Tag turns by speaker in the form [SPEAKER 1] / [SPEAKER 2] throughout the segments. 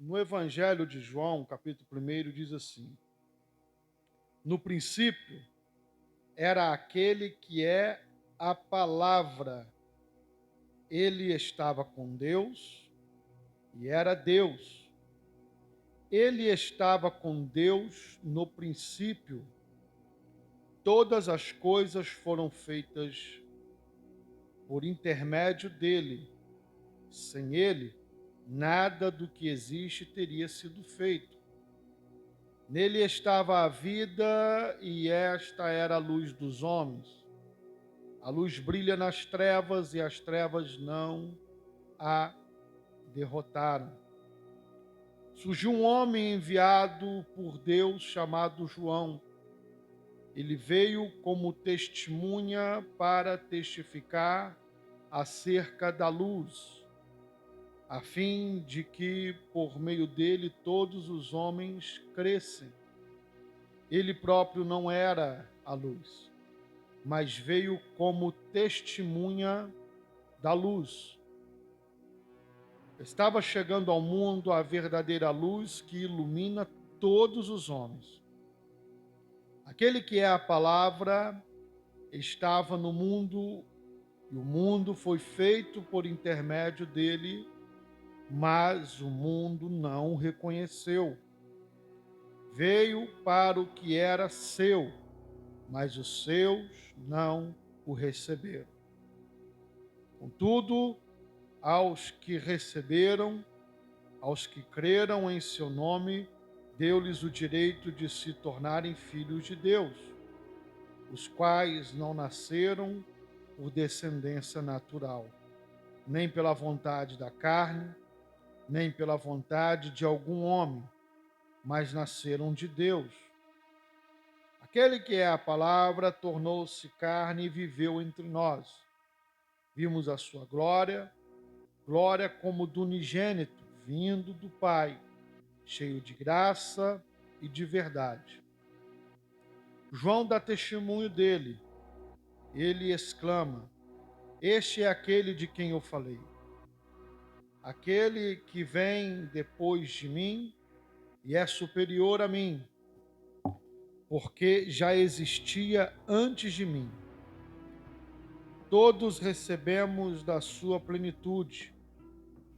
[SPEAKER 1] No Evangelho de João, capítulo 1, diz assim: No princípio era aquele que é a palavra. Ele estava com Deus e era Deus. Ele estava com Deus no princípio. Todas as coisas foram feitas por intermédio dele. Sem ele, nada do que existe teria sido feito. Nele estava a vida, e esta era a luz dos homens. A luz brilha nas trevas, e as trevas não a derrotaram. Surgiu um homem enviado por Deus chamado João. Ele veio como testemunha para testificar acerca da luz, a fim de que, por meio dele, todos os homens crescem. Ele próprio não era a luz, mas veio como testemunha da luz. Estava chegando ao mundo a verdadeira luz que ilumina todos os homens. Aquele que é a palavra estava no mundo, e o mundo foi feito por intermédio dele, mas o mundo não o reconheceu. Veio para o que era seu, mas os seus não o receberam. Contudo, aos que receberam, aos que creram em seu nome, deu-lhes o direito de se tornarem filhos de Deus, os quais não nasceram por descendência natural, nem pela vontade da carne, nem pela vontade de algum homem, mas nasceram de Deus. Aquele que é a palavra tornou-se carne e viveu entre nós. Vimos a sua glória, glória como do unigênito, vindo do Pai, cheio de graça e de verdade. João dá testemunho dele. Ele exclama: Este é aquele de quem eu falei. Aquele que vem depois de mim e é superior a mim, porque já existia antes de mim. Todos recebemos da sua plenitude,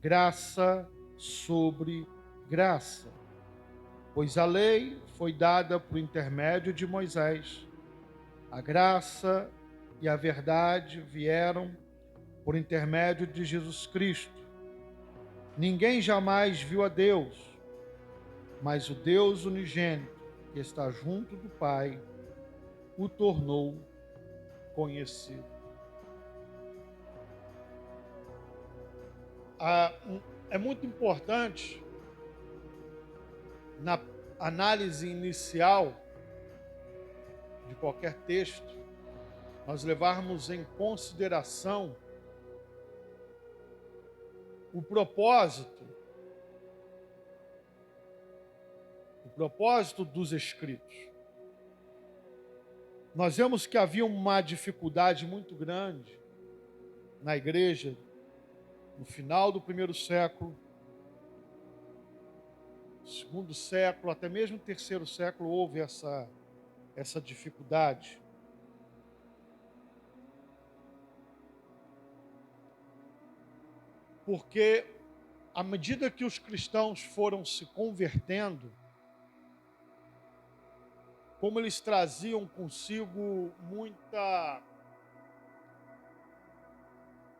[SPEAKER 1] graça sobre graça. Pois a lei foi dada por intermédio de Moisés. A graça e a verdade vieram por intermédio de Jesus Cristo. Ninguém jamais viu a Deus, mas o Deus unigênito, que está junto do Pai, o tornou conhecido. É muito importante, na análise inicial de qualquer texto, nós levarmos em consideração o propósito dos escritos. Nós vemos que havia uma dificuldade muito grande na igreja no final do primeiro século, segundo século, até mesmo terceiro século houve essa dificuldade. Porque à medida que os cristãos foram se convertendo, como eles traziam consigo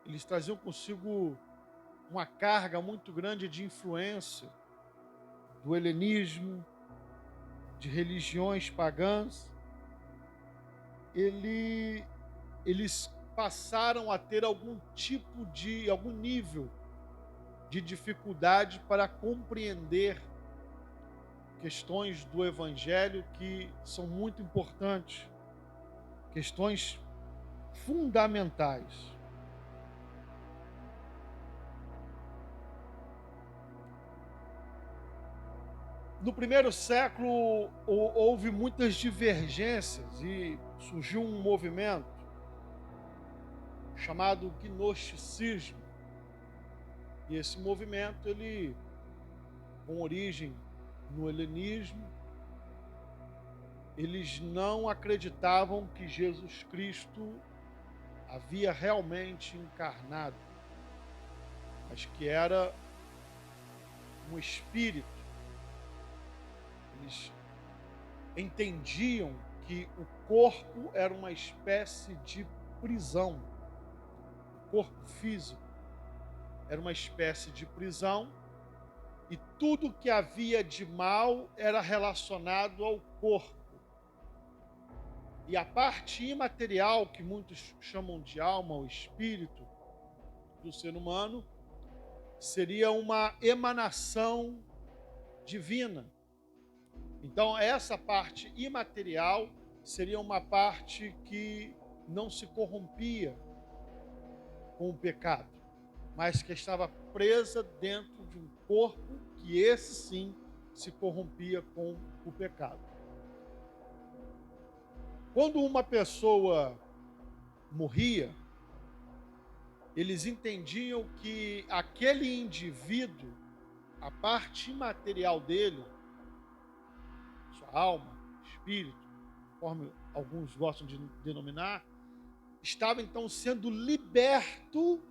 [SPEAKER 1] eles traziam consigo uma carga muito grande de influência do helenismo, de religiões pagãs, eles passaram a ter algum nível de dificuldade para compreender questões do evangelho que são muito importantes, questões fundamentais. No primeiro século houve muitas divergências e surgiu um movimento chamado gnosticismo. E esse movimento ele com origem no helenismo, eles não acreditavam que Jesus Cristo havia realmente encarnado, mas que era um espírito. Eles entendiam que o corpo era uma espécie de prisão. O corpo físico era uma espécie de prisão e tudo que havia de mal era relacionado ao corpo. E a parte imaterial, que muitos chamam de alma ou espírito do ser humano, seria uma emanação divina. Então, essa parte imaterial seria uma parte que não se corrompia com o pecado, mas que estava presa dentro de um corpo que esse sim se corrompia com o pecado. Quando uma pessoa morria, eles entendiam que aquele indivíduo, a parte imaterial dele, sua alma, espírito, conforme alguns gostam de denominar, estava então sendo liberto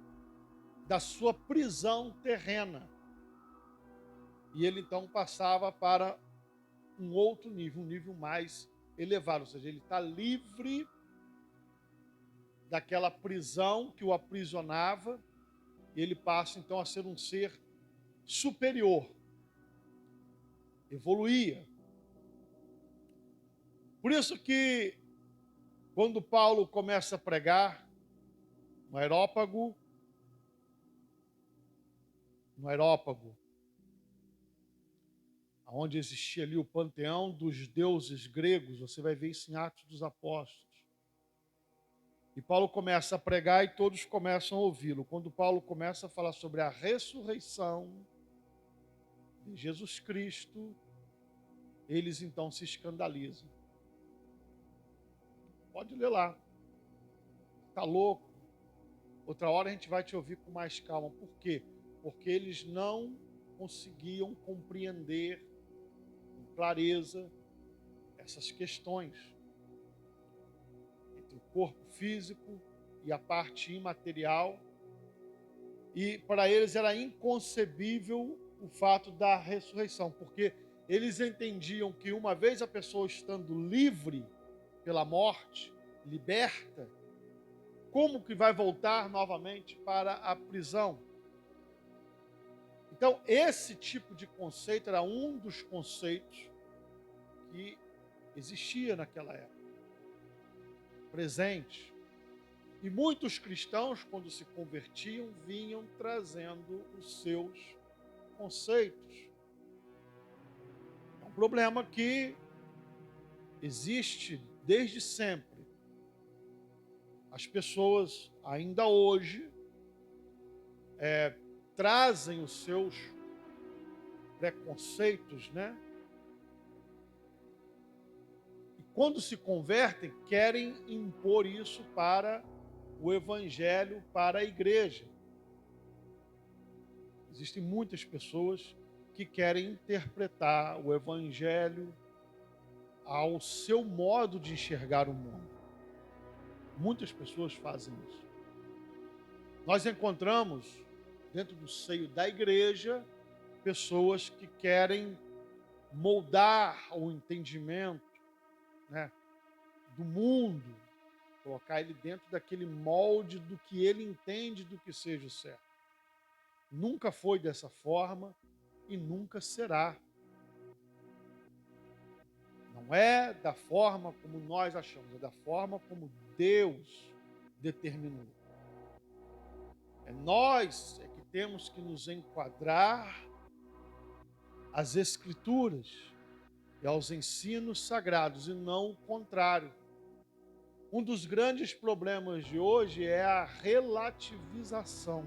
[SPEAKER 1] da sua prisão terrena. E ele então passava para um outro nível, um nível mais elevado, ou seja, ele está livre daquela prisão que o aprisionava, e ele passa então a ser um ser superior, evoluía. Por isso que quando Paulo começa a pregar no Areópago, onde existia ali o panteão dos deuses gregos, você vai ver isso em Atos dos Apóstolos. E Paulo começa a pregar e todos começam a ouvi-lo. Quando Paulo começa a falar sobre a ressurreição de Jesus Cristo, eles então se escandalizam. Pode ler lá. Está louco? Outra hora a gente vai te ouvir com mais calma. Por quê? Porque eles não conseguiam compreender com clareza essas questões entre o corpo físico e a parte imaterial. E para eles era inconcebível o fato da ressurreição, porque eles entendiam que uma vez a pessoa estando livre pela morte, liberta, como que vai voltar novamente para a prisão? Então, esse tipo de conceito era um dos conceitos que existia naquela época, presente. E muitos cristãos, quando se convertiam, vinham trazendo os seus conceitos. É um problema que existe desde sempre. As pessoas, ainda hoje, trazem os seus preconceitos, né? E quando se convertem, querem impor isso para o evangelho, para a igreja. Existem muitas pessoas que querem interpretar o evangelho ao seu modo de enxergar o mundo. Muitas pessoas fazem isso. Nós encontramos dentro do seio da igreja pessoas que querem moldar o entendimento, né, do mundo, colocar ele dentro daquele molde do que ele entende do que seja o certo. Nunca foi dessa forma e nunca será. Não é da forma como nós achamos, é da forma como Deus determinou. É nós que temos que nos enquadrar às Escrituras e aos ensinos sagrados, e não o contrário. Um dos grandes problemas de hoje é a relativização.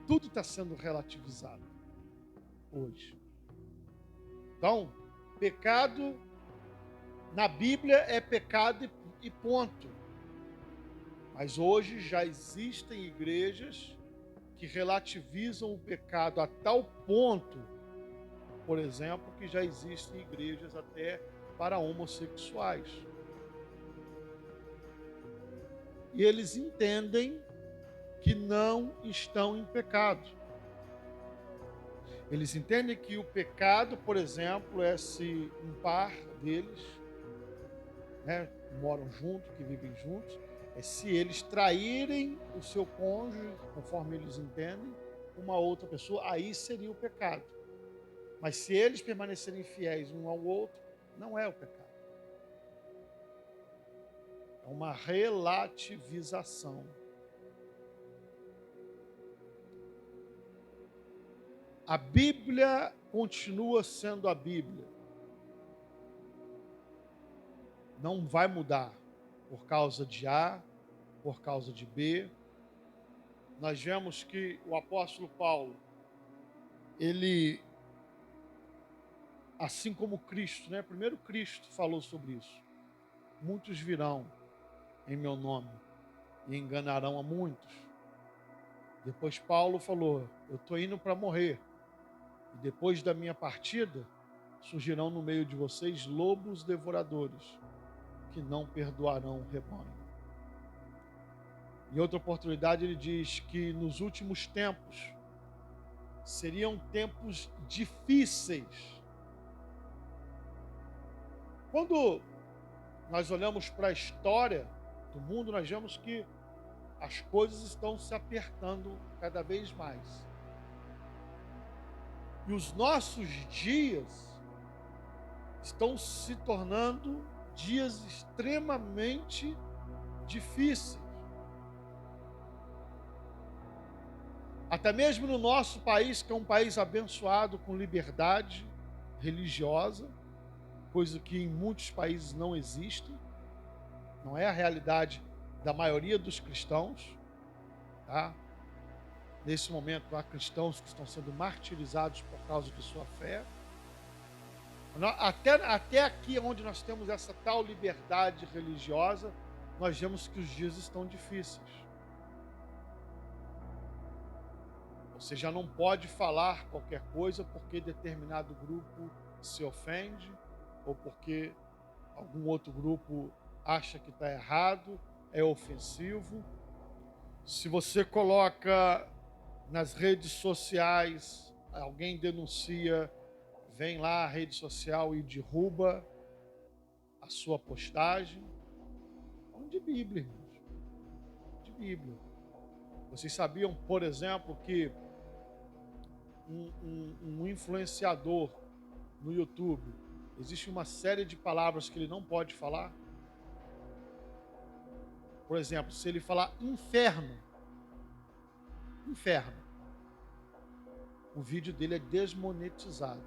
[SPEAKER 1] Tudo está sendo relativizado hoje. Então, pecado na Bíblia é pecado e ponto. Mas hoje já existem igrejas que relativizam o pecado a tal ponto por exemplo, que já existem igrejas até para homossexuais. E eles entendem que não estão em pecado. Eles entendem que o pecado, por exemplo, é se um par deles, né, que moram juntos, que vivem juntos, é se eles traírem o seu cônjuge, conforme eles entendem, uma outra pessoa, aí seria o pecado. Mas se eles permanecerem fiéis um ao outro, não é o pecado. É uma relativização. A Bíblia continua sendo a Bíblia. Não vai mudar por causa de A, por causa de B. Nós vemos que o apóstolo Paulo, ele, assim como Cristo, né? Primeiro Cristo falou sobre isso. Muitos virão em meu nome e enganarão a muitos. Depois Paulo falou: eu estou indo para morrer. E depois da minha partida, surgirão no meio de vocês lobos devoradores, que não perdoarão o rebanho. Em outra oportunidade, ele diz que nos últimos tempos seriam tempos difíceis. Quando nós olhamos para a história do mundo, nós vemos que as coisas estão se apertando cada vez mais. E os nossos dias estão se tornando dias extremamente difíceis. Até mesmo no nosso país, que é um país abençoado com liberdade religiosa, coisa que em muitos países não existe, não é a realidade da maioria dos cristãos, tá? Nesse momento há cristãos que estão sendo martirizados por causa de sua fé. Até aqui onde nós temos essa tal liberdade religiosa, nós vemos que os dias estão difíceis. Você já não pode falar qualquer coisa porque determinado grupo se ofende ou porque algum outro grupo acha que está errado, é ofensivo. Se você coloca nas redes sociais, alguém denuncia, vem lá a rede social e derruba a sua postagem. Falando de Bíblia, irmãos. De Bíblia. Vocês sabiam, por exemplo, que um influenciador no YouTube, existe uma série de palavras que ele não pode falar? Por exemplo, se ele falar inferno, o vídeo dele é desmonetizado.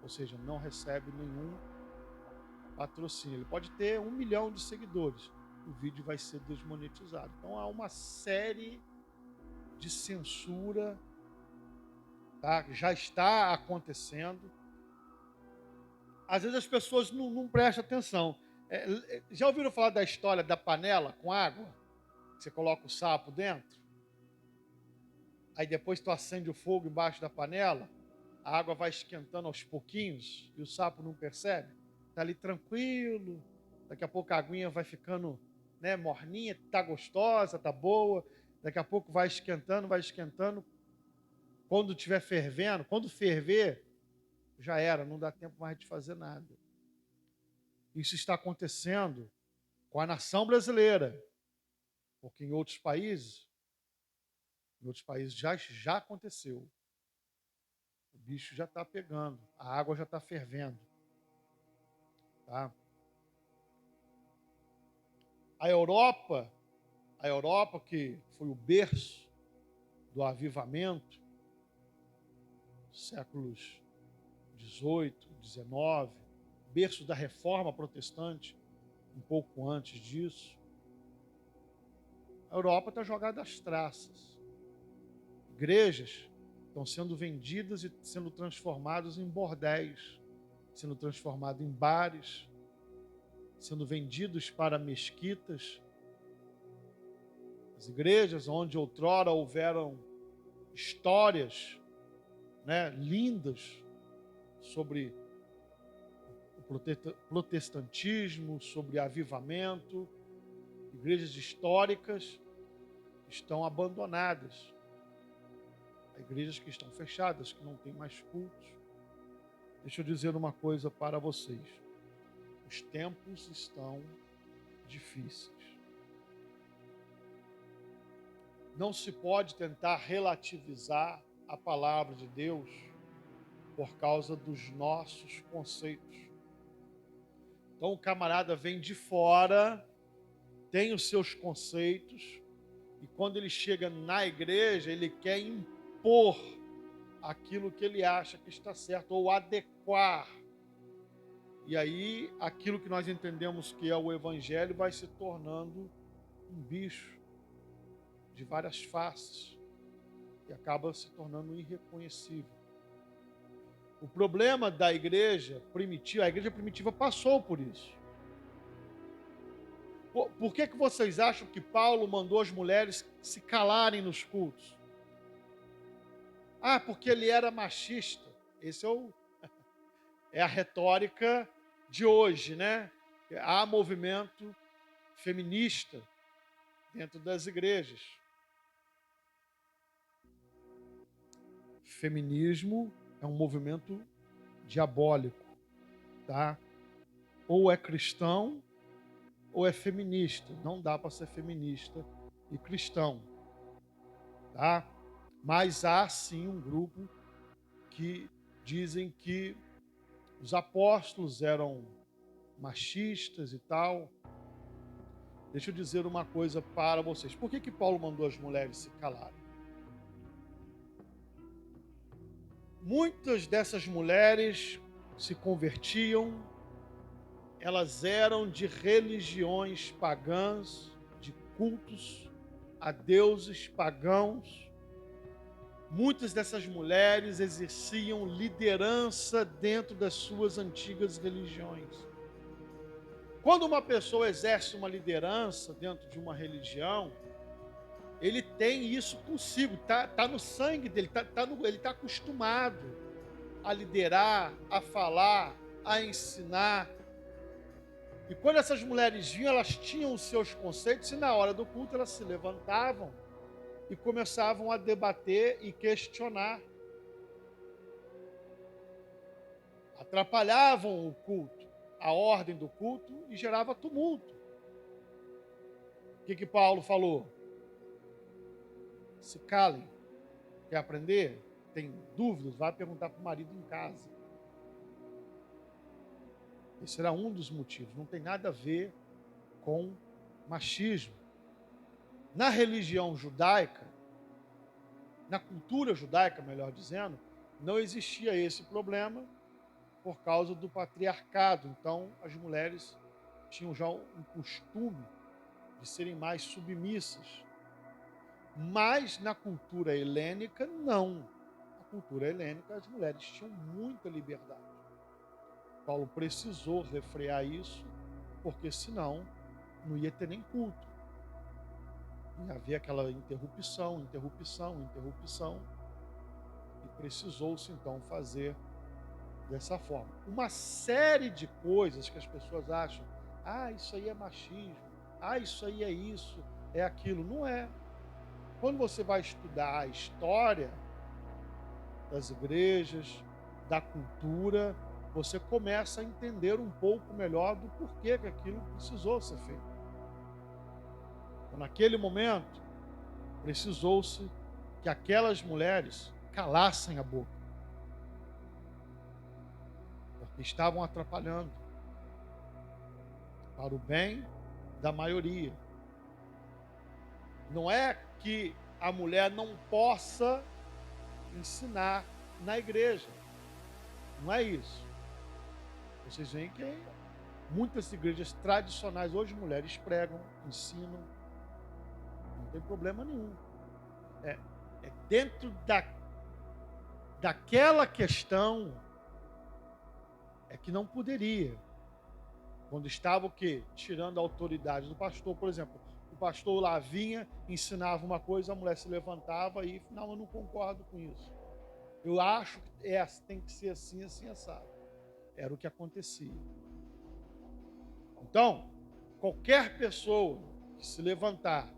[SPEAKER 1] Ou seja, não recebe nenhum patrocínio. Ele pode ter 1 milhão de seguidores, o vídeo vai ser desmonetizado. Então há uma série de censura, tá? Já está acontecendo. Às vezes as pessoas não prestam atenção. Já ouviram falar da história da panela com água? Você coloca o sapo dentro, aí depois tu acende o fogo embaixo da panela, a água vai esquentando aos pouquinhos e o sapo não percebe. Está ali tranquilo, daqui a pouco a aguinha vai ficando, né, morninha, tá gostosa, tá boa, daqui a pouco vai esquentando, quando estiver fervendo, quando ferver, já era, não dá tempo mais de fazer nada. Isso está acontecendo com a nação brasileira, porque em outros países já aconteceu. O bicho já está pegando, a água já está fervendo. Tá? A Europa que foi o berço do avivamento, séculos 18, 19, berço da reforma protestante, um pouco antes disso. A Europa está jogada às traças. Igrejas estão sendo vendidas e sendo transformadas em bordéis, sendo transformadas em bares, sendo vendidos para mesquitas. As igrejas onde outrora houveram histórias, né, lindas, sobre o protestantismo, sobre avivamento, igrejas históricas estão abandonadas. Há igrejas que estão fechadas, que não têm mais cultos. Deixa eu dizer uma coisa para vocês. Os tempos estão difíceis. Não se pode tentar relativizar a palavra de Deus por causa dos nossos conceitos. Então o camarada vem de fora, tem os seus conceitos, e quando ele chega na igreja, ele quer impor aquilo que ele acha que está certo, ou adequar. E aí, aquilo que nós entendemos que é o evangelho vai se tornando um bicho de várias faces e acaba se tornando irreconhecível. O problema da igreja primitiva, a igreja primitiva passou por isso. Por que vocês acham que Paulo mandou as mulheres se calarem nos cultos? Ah, porque ele era machista. Esse é a retórica de hoje, né? Há movimento feminista dentro das igrejas. Feminismo é um movimento diabólico, tá? Ou é cristão ou é feminista. Não dá para ser feminista e cristão, tá? Mas há sim um grupo que dizem que os apóstolos eram machistas e tal. Deixa eu dizer uma coisa para vocês. Por que Paulo mandou as mulheres se calarem? Muitas dessas mulheres se convertiam, elas eram de religiões pagãs, de cultos a deuses pagãos. Muitas dessas mulheres exerciam liderança dentro das suas antigas religiões. Quando uma pessoa exerce uma liderança dentro de uma religião, ele tem isso consigo, tá no sangue dele, ele está acostumado a liderar, a falar, a ensinar. E quando essas mulheres vinham, elas tinham os seus conceitos e na hora do culto elas se levantavam e começavam a debater e questionar. Atrapalhavam o culto, a ordem do culto e gerava tumulto. O que Paulo falou? Se calem. Quer aprender? Tem dúvidas? Vai perguntar para o marido em casa. Esse era um dos motivos. Não tem nada a ver com machismo. Na religião judaica, na cultura judaica, melhor dizendo, não existia esse problema por causa do patriarcado. Então, as mulheres tinham já um costume de serem mais submissas. Mas na cultura helênica, não. Na cultura helênica, as mulheres tinham muita liberdade. Paulo precisou refrear isso, porque senão não ia ter nem culto. Ia haver aquela interrupção. E precisou-se então fazer dessa forma. Uma série de coisas que as pessoas acham, isso aí é machismo, isso aí é isso, é aquilo. Não é. Quando você vai estudar a história das igrejas, da cultura, você começa a entender um pouco melhor do porquê que aquilo precisou ser feito. Então, naquele momento, precisou-se que aquelas mulheres calassem a boca, porque estavam atrapalhando para o bem da maioria. Não é que a mulher não possa ensinar na igreja. Não é isso. Vocês veem que muitas igrejas tradicionais hoje mulheres pregam, ensinam. Não tem problema nenhum. É dentro daquela questão é que não poderia. Quando estava o quê? Tirando a autoridade do pastor, por exemplo. O pastor lá vinha, ensinava uma coisa, a mulher se levantava e, não, eu não concordo com isso. Eu acho que tem que ser assim, assim, assado. Era o que acontecia. Então, qualquer pessoa que se levantar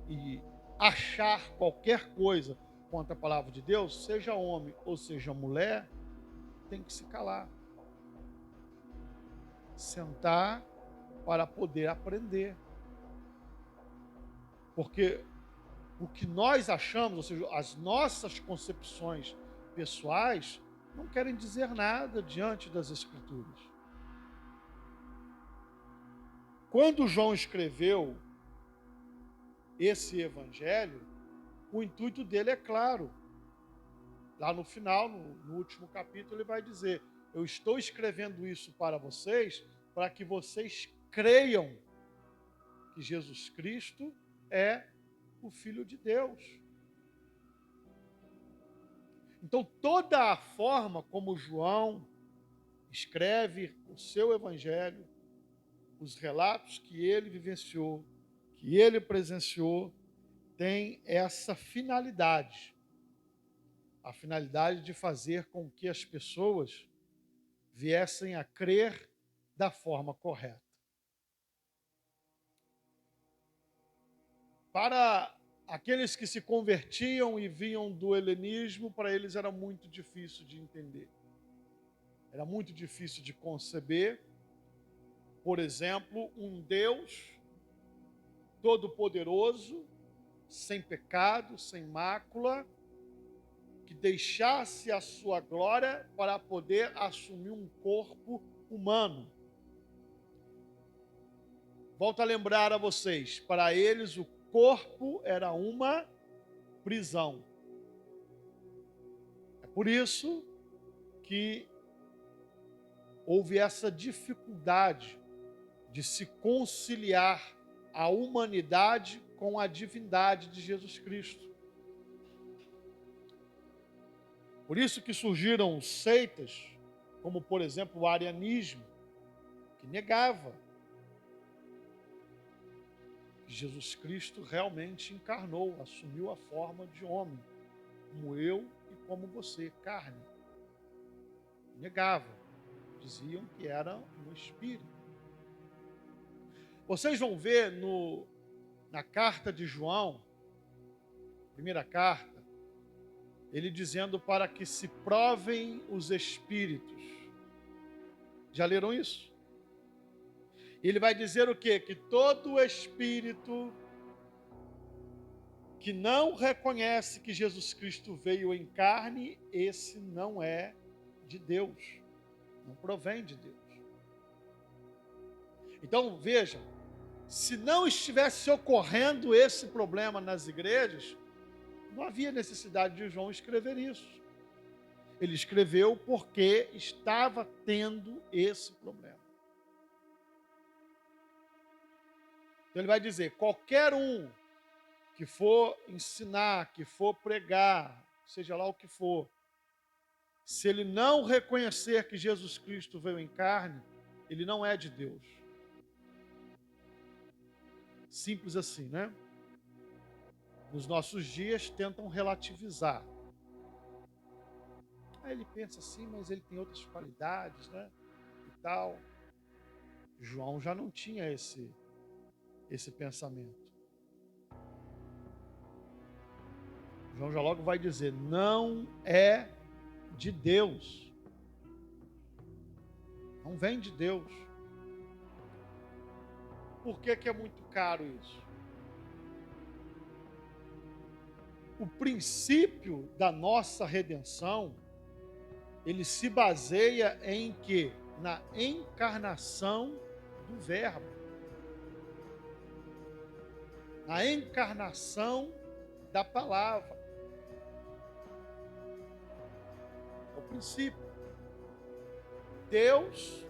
[SPEAKER 1] e achar qualquer coisa contra a palavra de Deus, seja homem ou seja mulher, tem que se calar. Sentar para poder aprender. Porque o que nós achamos, ou seja, as nossas concepções pessoais, não querem dizer nada diante das Escrituras. Quando João escreveu esse evangelho, o intuito dele é claro. Lá no final, no último capítulo, ele vai dizer: eu estou escrevendo isso para vocês, para que vocês creiam que Jesus Cristo é o Filho de Deus. Então, toda a forma como João escreve o seu evangelho, os relatos que ele vivenciou, que ele presenciou, tem essa finalidade. A finalidade de fazer com que as pessoas viessem a crer da forma correta. Para aqueles que se convertiam e vinham do helenismo, para eles era muito difícil de entender. Era muito difícil de conceber, por exemplo, um Deus todo-poderoso, sem pecado, sem mácula, que deixasse a sua glória para poder assumir um corpo humano. Volto a lembrar a vocês, para eles o corpo era uma prisão. É por isso que houve essa dificuldade de se conciliar a humanidade com a divindade de Jesus Cristo. Por isso que surgiram seitas, como por exemplo o arianismo, que negava que Jesus Cristo realmente encarnou, assumiu a forma de homem, como eu e como você, carne. Negavam, diziam que era um espírito. Vocês vão ver na carta de João, primeira carta, ele dizendo para que se provem os espíritos. Já leram isso? Ele vai dizer o quê? Que todo espírito que não reconhece que Jesus Cristo veio em carne, esse não é de Deus, não provém de Deus. Então, veja, se não estivesse ocorrendo esse problema nas igrejas, não havia necessidade de João escrever isso. Ele escreveu porque estava tendo esse problema. Então ele vai dizer, qualquer um que for ensinar, que for pregar, seja lá o que for, se ele não reconhecer que Jesus Cristo veio em carne, ele não é de Deus. Simples assim, né? Nos nossos dias tentam relativizar. Aí ele pensa assim, mas ele tem outras qualidades, né? E tal. João já não tinha esse pensamento. João já logo vai dizer, não é de Deus. Não vem de Deus. Por que é muito caro isso? O princípio da nossa redenção, ele se baseia em quê? Na encarnação do Verbo. Na encarnação da palavra. É o princípio. Deus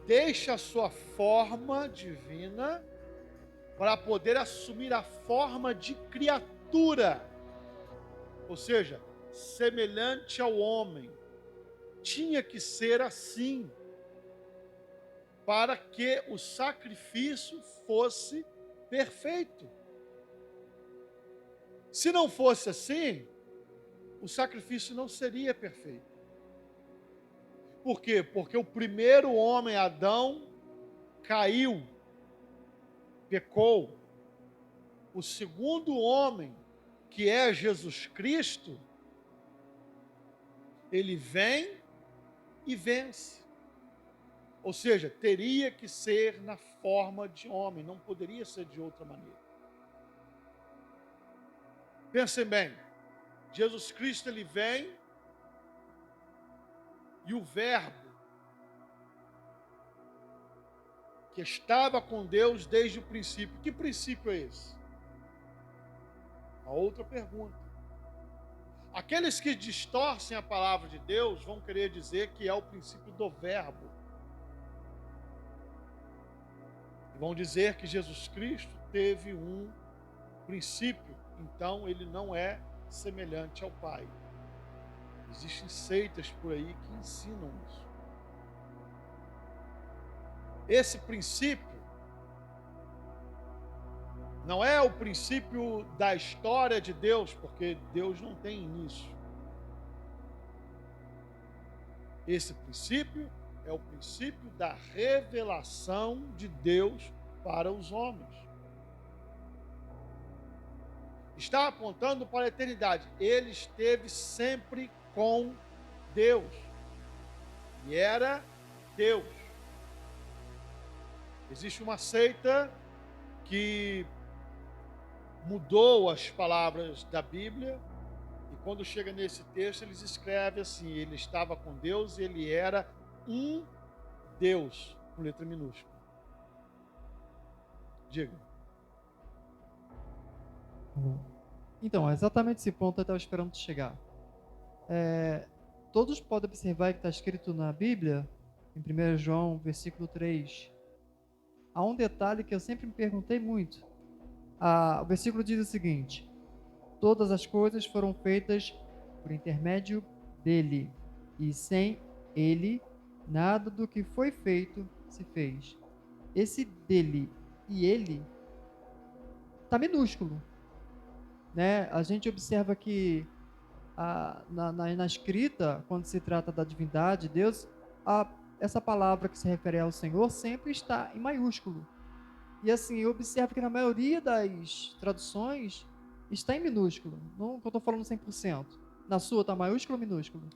[SPEAKER 1] deixa a sua forma divina para poder assumir a forma de criatura. Ou seja, semelhante ao homem. Tinha que ser assim, para que o sacrifício fosse perfeito. Se não fosse assim, o sacrifício não seria perfeito. Por quê? Porque o primeiro homem, Adão, caiu, pecou. O segundo homem, que é Jesus Cristo, ele vem e vence. Ou seja, teria que ser na forma de homem, não poderia ser de outra maneira. Pensem bem, Jesus Cristo ele vem e o Verbo, que estava com Deus desde o princípio. Que princípio é esse? A outra pergunta. Aqueles que distorcem a palavra de Deus vão querer dizer que é o princípio do Verbo. Vão dizer que Jesus Cristo teve um princípio, então ele não é semelhante ao Pai. Existem seitas por aí que ensinam isso. Esse princípio não é o princípio da história de Deus, porque Deus não tem início. Esse princípio é o princípio da revelação de Deus para os homens. Está apontando para a eternidade. Ele esteve sempre com Deus. E era Deus. Existe uma seita que mudou as palavras da Bíblia, e quando chega nesse texto, eles escrevem assim: ele estava com Deus, ele era um Deus, com letra minúscula. Diga.
[SPEAKER 2] Então, é exatamente esse ponto eu estava esperando tu chegar. Todos podem observar que está escrito na Bíblia, em 1 João, versículo 3, há um detalhe que eu sempre me perguntei muito. O versículo diz o seguinte: todas as coisas foram feitas por intermédio dele, e sem ele, nada do que foi feito se fez. Esse dele e ele está minúsculo, né? A gente observa que na escrita, quando se trata da divindade, Deus, essa palavra que se refere ao Senhor sempre está em maiúsculo. E assim, eu observo que na maioria das traduções está em minúsculo. Não que eu estou falando 100%. Na sua está maiúsculo ou minúsculo?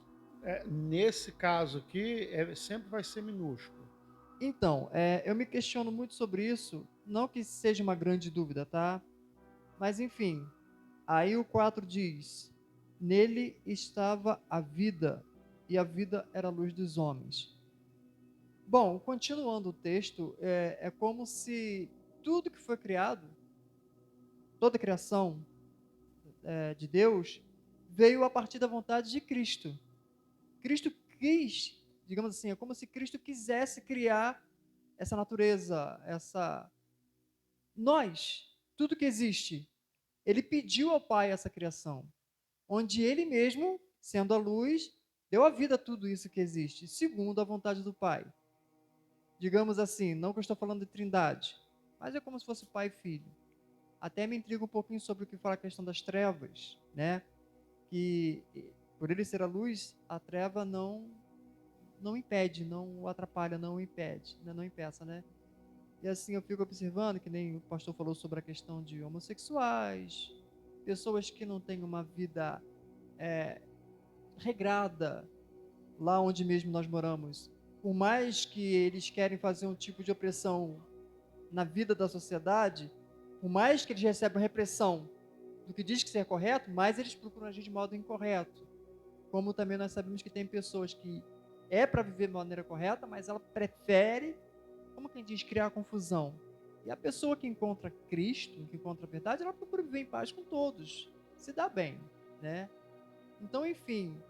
[SPEAKER 1] Nesse caso aqui, sempre vai ser minúsculo.
[SPEAKER 2] Então, eu me questiono muito sobre isso. Não que seja uma grande dúvida, tá? Mas enfim, aí o 4 diz: nele estava a vida, e a vida era a luz dos homens. Bom, continuando o texto, é como se tudo que foi criado, toda a criação de Deus, veio a partir da vontade de Cristo. Cristo quis, digamos assim, é como se Cristo quisesse criar essa natureza, nós, tudo que existe. Ele pediu ao Pai essa criação, onde ele mesmo, sendo a luz, deu a vida a tudo isso que existe, segundo a vontade do Pai. Digamos assim, não que eu estou falando de trindade, mas é como se fosse pai e filho. Até me intriga um pouquinho sobre o que fala a questão das trevas, né? Que por ele ser a luz, a treva não impede, não o atrapalha, não o impede, né? Não impeça, né? E assim eu fico observando, que nem o pastor falou sobre a questão de homossexuais, pessoas que não têm uma vida regrada, lá onde mesmo nós moramos. Por mais que eles querem fazer um tipo de opressão na vida da sociedade, por mais que eles recebam repressão do que diz que ser correto, mais eles procuram agir de modo incorreto. Como também nós sabemos que tem pessoas que para viver de maneira correta, mas ela prefere, como quem diz, criar confusão. E a pessoa que encontra Cristo, que encontra a verdade, ela procura viver em paz com todos, se dá bem, né? Então, enfim,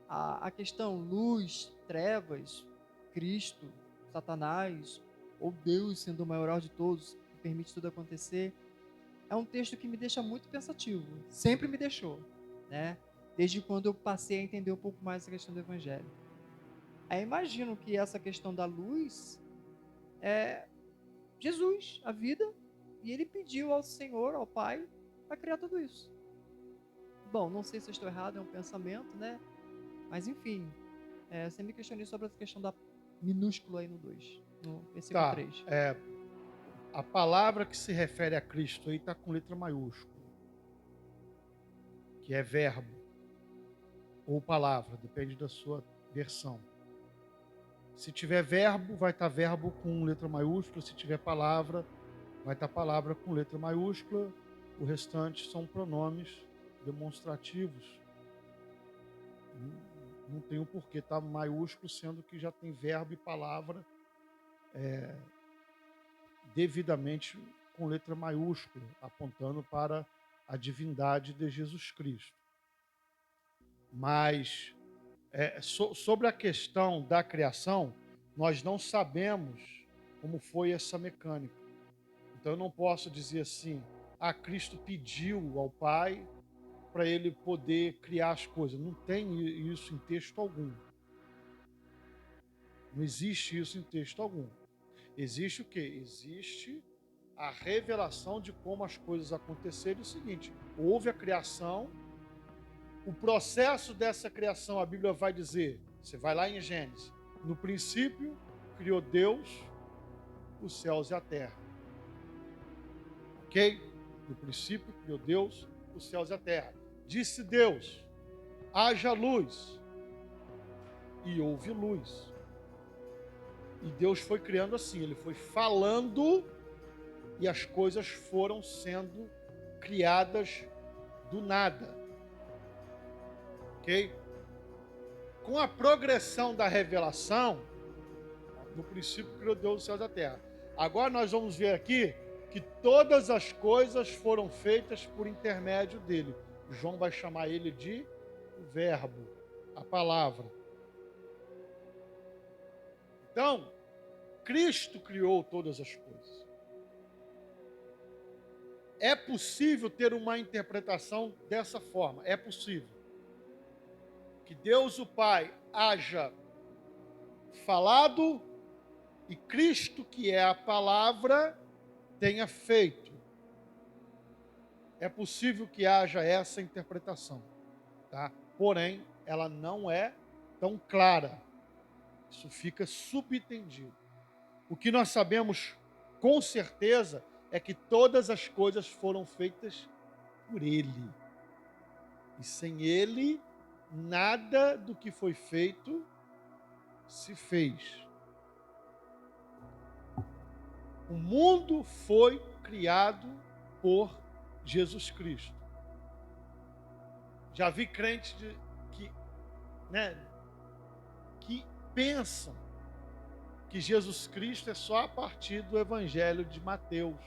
[SPEAKER 2] a questão luz, trevas, Cristo, Satanás, ou Deus sendo o maioral de todos, que permite tudo acontecer, é um texto que me deixa muito pensativo. Sempre me deixou, né? Desde quando eu passei a entender um pouco mais essa questão do Evangelho. Aí imagino que essa questão da luz é Jesus, a vida, e ele pediu ao Senhor, ao Pai, para criar tudo isso. Bom, não sei se eu estou errado, é um pensamento, né? Mas enfim, Você me questionou sobre essa questão da minúscula aí no 2, no versículo
[SPEAKER 1] Tá.
[SPEAKER 2] 3.
[SPEAKER 1] A palavra que se refere a Cristo aí está com letra maiúscula, que é verbo ou palavra, depende da sua versão. Se tiver verbo, vai estar verbo com letra maiúscula. Se tiver palavra, vai estar palavra com letra maiúscula. O restante são pronomes demonstrativos. Não tem o porquê estar maiúsculo, sendo que já tem verbo e palavra devidamente com letra maiúscula, apontando para a divindade de Jesus Cristo. Mas sobre a questão da criação, nós não sabemos como foi essa mecânica. Então eu não posso dizer assim, Cristo pediu ao Pai para ele poder criar as coisas. Não tem isso em texto algum. Não existe isso em texto algum. Existe o quê? Existe a revelação de como as coisas aconteceram. É o seguinte, houve a criação, o processo dessa criação, a Bíblia vai dizer, você vai lá em Gênesis, no princípio criou Deus os céus e a terra. Ok? No princípio criou Deus os céus e a terra. Disse Deus, haja luz, e houve luz. E Deus foi criando assim, ele foi falando e as coisas foram sendo criadas do nada. Ok? Com a progressão da revelação, no princípio criou Deus os céus e a terra. Agora nós vamos ver aqui que todas as coisas foram feitas por intermédio dele. João vai chamar ele de verbo, a palavra. Então, Cristo criou todas as coisas. É possível ter uma interpretação dessa forma, é possível. Que Deus o Pai haja falado e Cristo, que é a palavra, tenha feito. É possível que haja essa interpretação, tá? Porém, ela não é tão clara. Isso fica subentendido. O que nós sabemos com certeza é que todas as coisas foram feitas por Ele. E sem Ele, nada do que foi feito se fez. O mundo foi criado por Jesus Cristo. Já vi crentes que pensam que Jesus Cristo é só a partir do Evangelho de Mateus.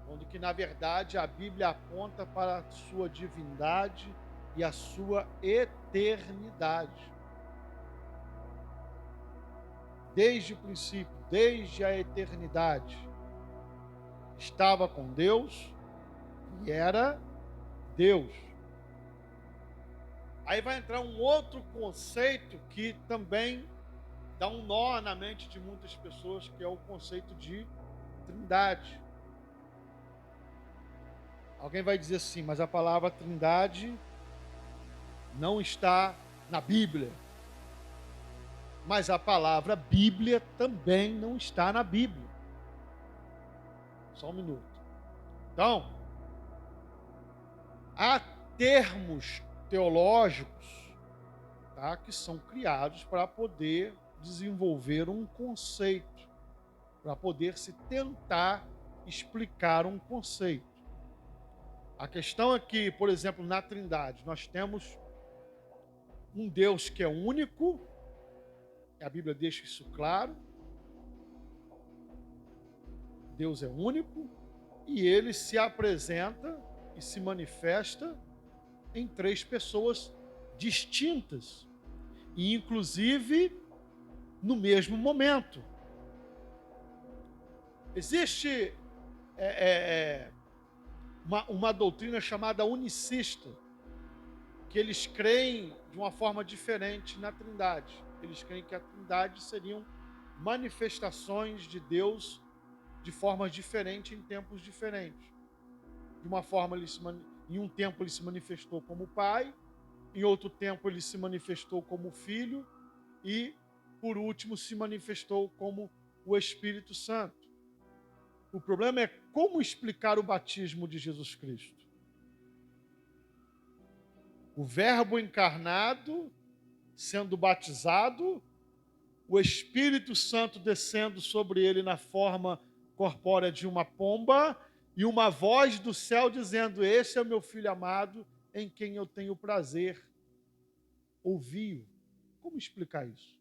[SPEAKER 1] Quando que, na verdade, a Bíblia aponta para a sua divindade e a sua eternidade. Desde o princípio, desde a eternidade, estava com Deus e era Deus. Aí vai entrar um outro conceito que também dá um nó na mente de muitas pessoas, que é o conceito de trindade. Alguém vai dizer assim, mas a palavra trindade não está na Bíblia. Mas a palavra Bíblia também não está na Bíblia. Só um minuto. Então, há termos teológicos, tá, que são criados para poder desenvolver um conceito, para poder se tentar explicar um conceito. A questão é que, por exemplo, na Trindade, nós temos um Deus que é único, a Bíblia deixa isso claro. Deus é único e ele se apresenta e se manifesta em três pessoas distintas e, inclusive, no mesmo momento. Existe uma doutrina chamada unicista, que eles creem de uma forma diferente na Trindade. Eles creem que a Trindade seriam manifestações de Deus de formas diferentes em tempos diferentes. De uma forma, em um tempo ele se manifestou como Pai, em outro tempo ele se manifestou como Filho e, por último, se manifestou como o Espírito Santo. O problema é como explicar o batismo de Jesus Cristo. O Verbo encarnado sendo batizado, o Espírito Santo descendo sobre ele na forma corpórea de uma pomba e uma voz do céu dizendo: "Esse é o meu filho amado, em quem eu tenho prazer". Ouvi-o. Como explicar isso?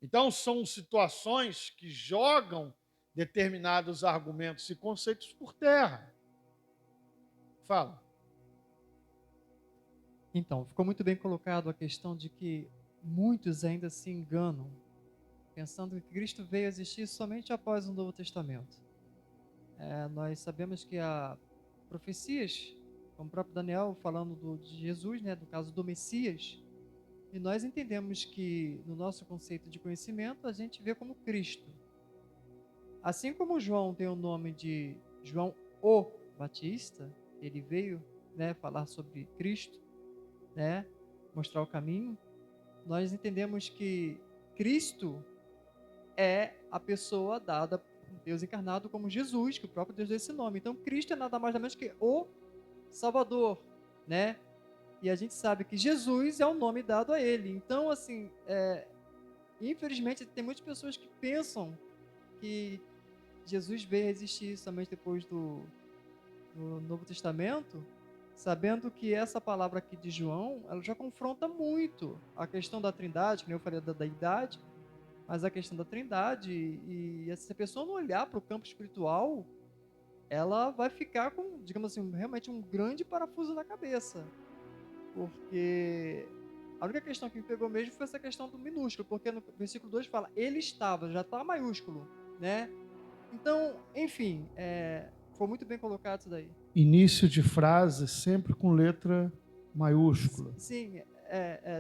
[SPEAKER 1] Então, são situações que jogam determinados argumentos e conceitos por terra. Fala.
[SPEAKER 2] Então, ficou muito bem colocado a questão de que muitos ainda se enganam, pensando que Cristo veio a existir somente após o Novo Testamento. Nós sabemos que há profecias, como o próprio Daniel falando de Jesus, né, do caso do Messias, e nós entendemos que no nosso conceito de conhecimento a gente vê como Cristo. Assim como João tem o nome de João o Batista, ele veio, né, falar sobre Cristo, né, mostrar o caminho. Nós entendemos que Cristo é a pessoa dada por Deus encarnado como Jesus, que o próprio Deus deu esse nome. Então, Cristo é nada mais nada menos que o Salvador, né? E a gente sabe que Jesus é o nome dado a ele. Então, assim, infelizmente, tem muitas pessoas que pensam que Jesus veio a existir somente depois do Novo Testamento, sabendo que essa palavra aqui de João, ela já confronta muito a questão da Trindade, que nem eu falei da idade, mas a questão da Trindade, e se a pessoa não olhar para o campo espiritual, ela vai ficar com, digamos assim, realmente um grande parafuso na cabeça. Porque a única questão que me pegou mesmo foi essa questão do minúsculo, porque no versículo 2 fala, ele estava, já está maiúsculo, né? Então, enfim, foi muito bem colocado isso daí.
[SPEAKER 1] Início de frase sempre com letra maiúscula.
[SPEAKER 2] Sim,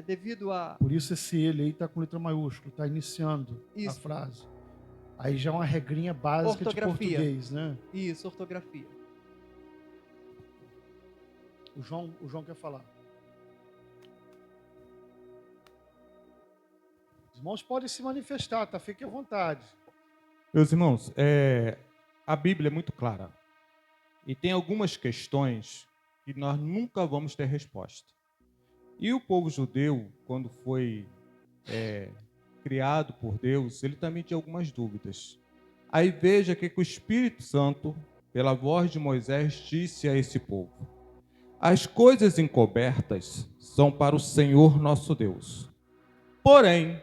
[SPEAKER 2] devido a
[SPEAKER 1] Por isso esse ele aí está com letra maiúscula, está iniciando a
[SPEAKER 2] isso,
[SPEAKER 1] frase. Aí já é uma regrinha básica de
[SPEAKER 2] ortografia.
[SPEAKER 1] português, né?
[SPEAKER 2] Isso, ortografia.
[SPEAKER 1] O João quer falar. Os irmãos podem se manifestar, tá? Fique à vontade.
[SPEAKER 3] Meus irmãos, a Bíblia é muito clara. E tem algumas questões que nós nunca vamos ter resposta. E o povo judeu, quando foi criado por Deus, ele também tinha algumas dúvidas. Aí veja que o Espírito Santo, pela voz de Moisés, disse a esse povo: as coisas encobertas são para o Senhor nosso Deus. Porém,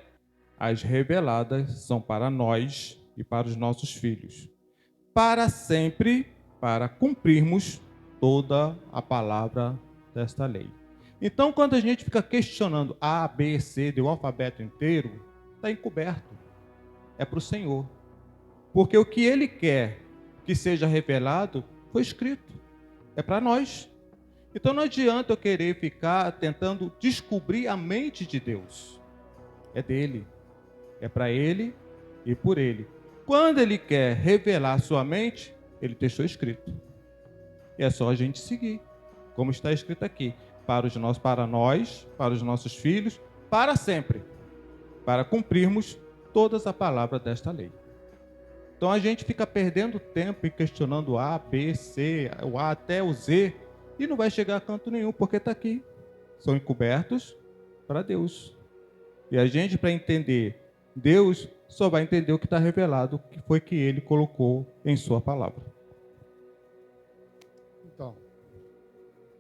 [SPEAKER 3] as reveladas são para nós e para os nossos filhos, para sempre, para cumprirmos toda a palavra desta lei. Então, quando a gente fica questionando A, B, C, do alfabeto inteiro, está encoberto. É para o Senhor. Porque o que Ele quer que seja revelado foi escrito. É para nós. Então não adianta eu querer ficar tentando descobrir a mente de Deus. É dele. É para Ele e por Ele. Quando Ele quer revelar sua mente, Ele deixou escrito. E é só a gente seguir, como está escrito aqui, para nós, para os nossos filhos, para sempre, para cumprirmos todas as palavras desta lei. Então a gente fica perdendo tempo e questionando A, B, C, o A até o Z, e não vai chegar a canto nenhum, porque está aqui. São encobertos para Deus. E a gente, para entender Deus, só vai entender o que está revelado, que foi que Ele colocou em sua palavra.
[SPEAKER 1] Então,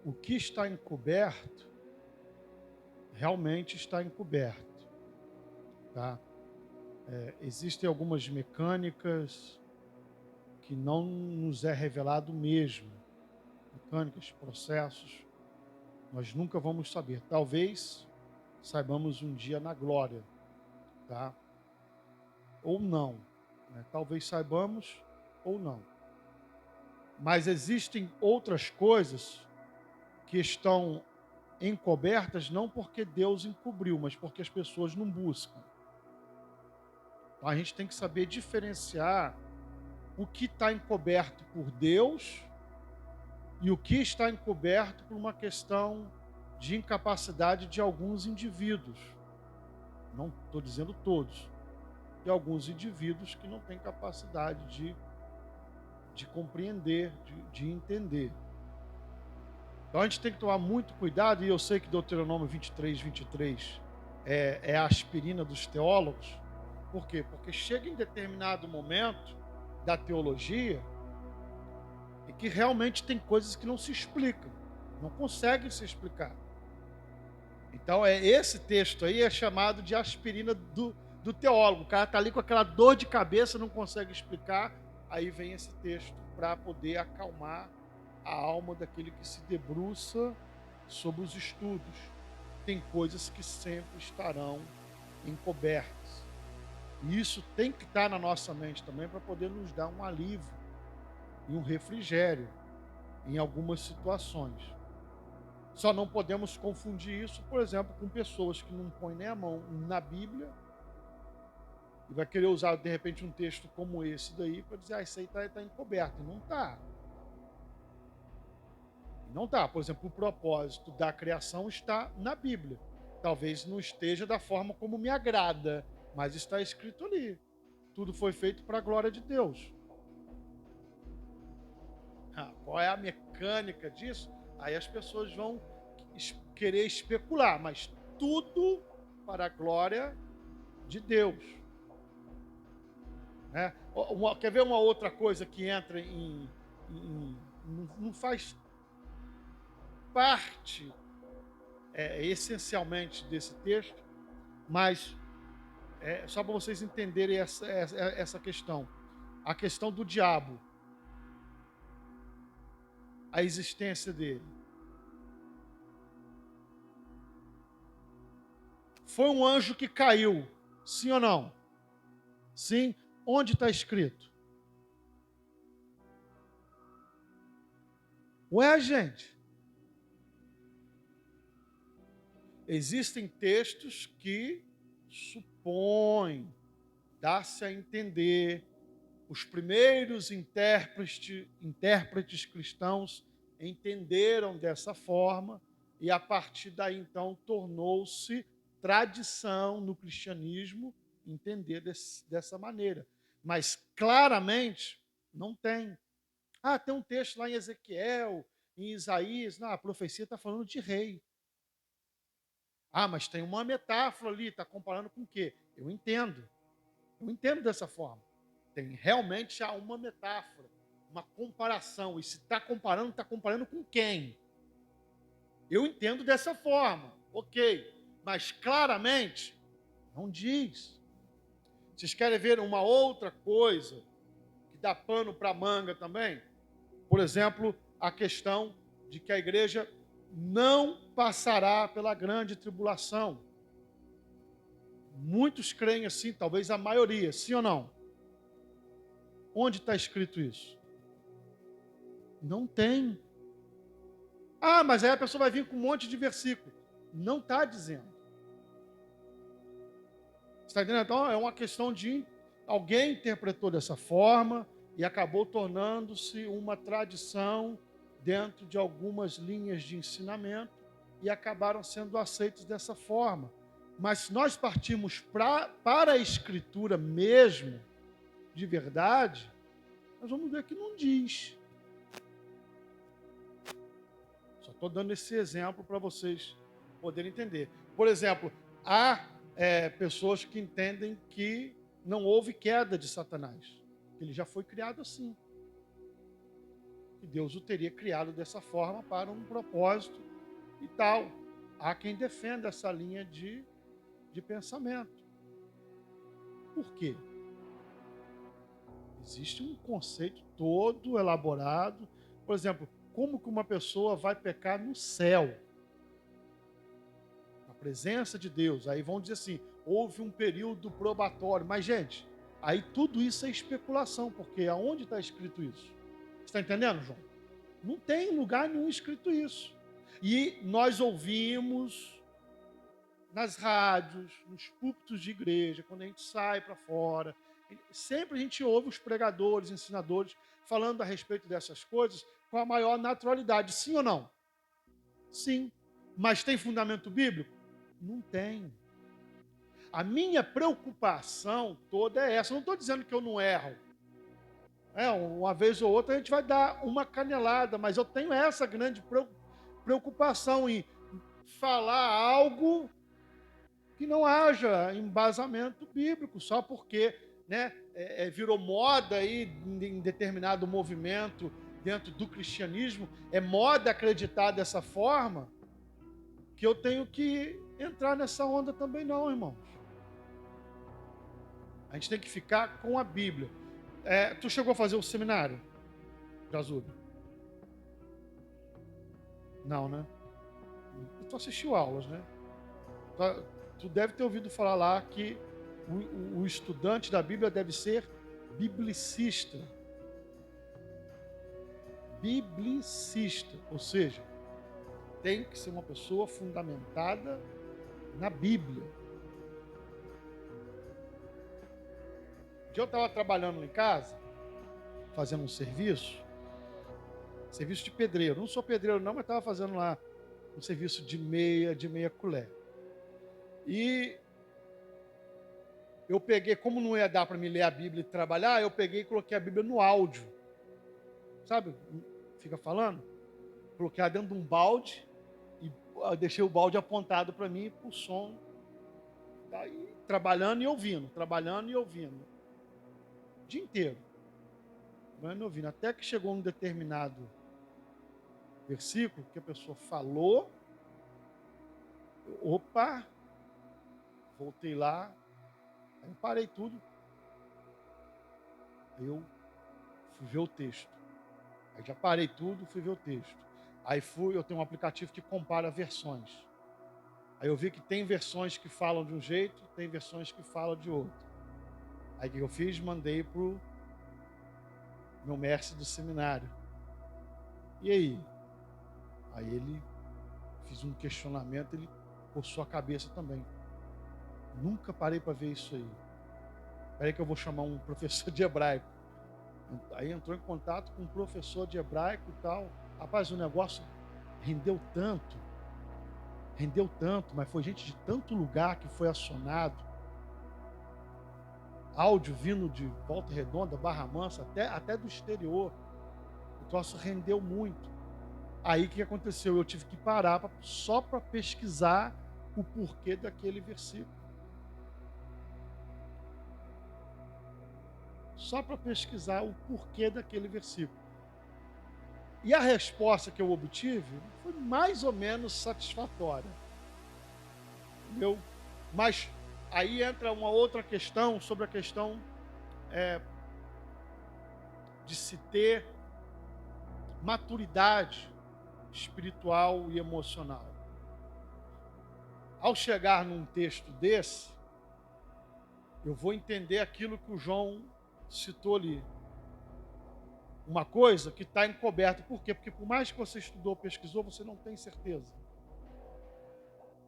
[SPEAKER 1] o que está encoberto, realmente está encoberto, tá? Existem algumas mecânicas que não nos é revelado mesmo. Mecânicas, processos, nós nunca vamos saber. Talvez saibamos um dia na glória, tá? Ou não, né? Talvez saibamos ou não. Mas existem outras coisas que estão encobertas não porque Deus encobriu, mas porque as pessoas não buscam. Então a gente tem que saber diferenciar o que está encoberto por Deus e o que está encoberto por uma questão de incapacidade de alguns indivíduos. Não estou dizendo todos, de alguns indivíduos que não têm capacidade de compreender, de entender. Então a gente tem que tomar muito cuidado, e eu sei que Deuteronômio 23 é a aspirina dos teólogos. Por quê? Porque chega em determinado momento da teologia e que realmente tem coisas que não se explicam, não conseguem se explicar. Então esse texto aí é chamado de aspirina do teólogo. O cara está ali com aquela dor de cabeça, não consegue explicar, aí vem esse texto para poder acalmar a alma daquele que se debruça sobre os estudos. Tem coisas que sempre estarão encobertas. E isso tem que estar na nossa mente também para poder nos dar um alívio e um refrigério em algumas situações. Só não podemos confundir isso, por exemplo, com pessoas que não põem nem a mão na Bíblia e vai querer usar, de repente, um texto como esse daí para dizer, isso aí está encoberto. E não está. Não está. Por exemplo, o propósito da criação está na Bíblia. Talvez não esteja da forma como me agrada, mas está escrito ali. Tudo foi feito para a glória de Deus. Qual é a mecânica disso? Aí as pessoas vão querer especular, mas tudo para a glória de Deus. Né? Quer ver uma outra coisa que entra não faz parte essencialmente desse texto, mas só para vocês entenderem essa questão. A questão do diabo, a existência dele. Foi um anjo que caiu, sim ou não? Sim. Onde está escrito? Ué, gente. Existem textos que supõem, dá-se a entender, os primeiros intérpretes cristãos entenderam dessa forma e a partir daí então tornou-se tradição no cristianismo entender dessa maneira. Mas claramente não tem. Tem um texto lá em Ezequiel, em Isaías, a profecia está falando de rei. Mas tem uma metáfora ali, está comparando com o quê? Eu entendo dessa forma. Tem realmente há uma metáfora, uma comparação. E se está comparando com quem? Eu entendo dessa forma, ok. Mas claramente, não diz. Vocês querem ver uma outra coisa que dá pano para manga também? Por exemplo, a questão de que a igreja não passará pela grande tribulação. Muitos creem assim, talvez a maioria, sim ou não? Onde está escrito isso? Não tem. Mas aí a pessoa vai vir com um monte de versículo. Não está dizendo. Está entendendo? Então é uma questão de alguém interpretou dessa forma e acabou tornando-se uma tradição dentro de algumas linhas de ensinamento e acabaram sendo aceitos dessa forma. Mas se nós partirmos para a Escritura mesmo, de verdade, nós vamos ver que não diz. Só estou dando esse exemplo para vocês poderem entender. Por exemplo, há pessoas que entendem que não houve queda de Satanás, que ele já foi criado assim. Que Deus o teria criado dessa forma para um propósito e tal. Há quem defenda essa linha de pensamento. Por quê? Existe um conceito todo elaborado. Por exemplo, como que uma pessoa vai pecar no céu? Na presença de Deus. Aí vão dizer assim, houve um período probatório. Mas, gente, aí tudo isso é especulação, porque aonde está escrito isso? Você está entendendo, João? Não tem lugar nenhum escrito isso. E nós ouvimos nas rádios, nos púlpitos de igreja, quando a gente sai para fora, sempre a gente ouve os pregadores, ensinadores, falando a respeito dessas coisas, com a maior naturalidade. Sim ou não? Sim. Mas tem fundamento bíblico? Não tem. A minha preocupação toda é essa. Eu não estou dizendo que eu não erro. Uma vez ou outra a gente vai dar uma canelada, mas eu tenho essa grande preocupação em falar algo que não haja embasamento bíblico, só porque, né, virou moda aí em determinado movimento dentro do cristianismo, é moda acreditar dessa forma, que eu tenho que entrar nessa onda também não, irmãos. A gente tem que ficar com a Bíblia. Tu chegou a fazer o seminário, Jazuba? Não, né? Tu assistiu aulas, né? Tu deve ter ouvido falar lá que o estudante da Bíblia deve ser biblicista. Biblicista, ou seja, tem que ser uma pessoa fundamentada na Bíblia. Um dia eu estava trabalhando em casa, fazendo um serviço de pedreiro. Não sou pedreiro não, mas estava fazendo lá um serviço de meia colher. E eu peguei, como não ia dar para me ler a Bíblia e trabalhar, eu peguei e coloquei a Bíblia no áudio. Sabe? Fica falando? Coloquei ela dentro de um balde e deixei o balde apontado para mim para o som. Daí, trabalhando e ouvindo. O dia inteiro. Trabalhando e ouvindo. Até que chegou um determinado versículo que a pessoa falou. Opa! Voltei lá. Aí eu parei tudo. Aí eu fui ver o texto. Aí já parei tudo, fui ver o texto. Aí eu tenho um aplicativo que compara versões. Aí eu vi que tem versões que falam de um jeito, tem versões que falam de outro. Aí o que eu fiz? Mandei pro meu mestre do seminário. E aí? Aí ele fiz um questionamento, ele coçou a cabeça também. Nunca parei para ver isso aí. Peraí que eu vou chamar um professor de hebraico. Aí entrou em contato com um professor de hebraico e tal. Rapaz, o negócio rendeu tanto, mas foi gente de tanto lugar que foi acionado. Áudio vindo de Volta Redonda, Barra Mansa, até do exterior. O troço rendeu muito. Aí o que aconteceu? Eu tive que parar só para pesquisar o porquê daquele versículo. Só para pesquisar o porquê daquele versículo. E a resposta que eu obtive foi mais ou menos satisfatória. Entendeu? Mas aí entra uma outra questão sobre a questão de se ter maturidade espiritual e emocional. Ao chegar num texto desse, eu vou entender aquilo que o João citou ali. Uma coisa que está encoberta. Por quê? Porque por mais que você estudou, pesquisou, você não tem certeza.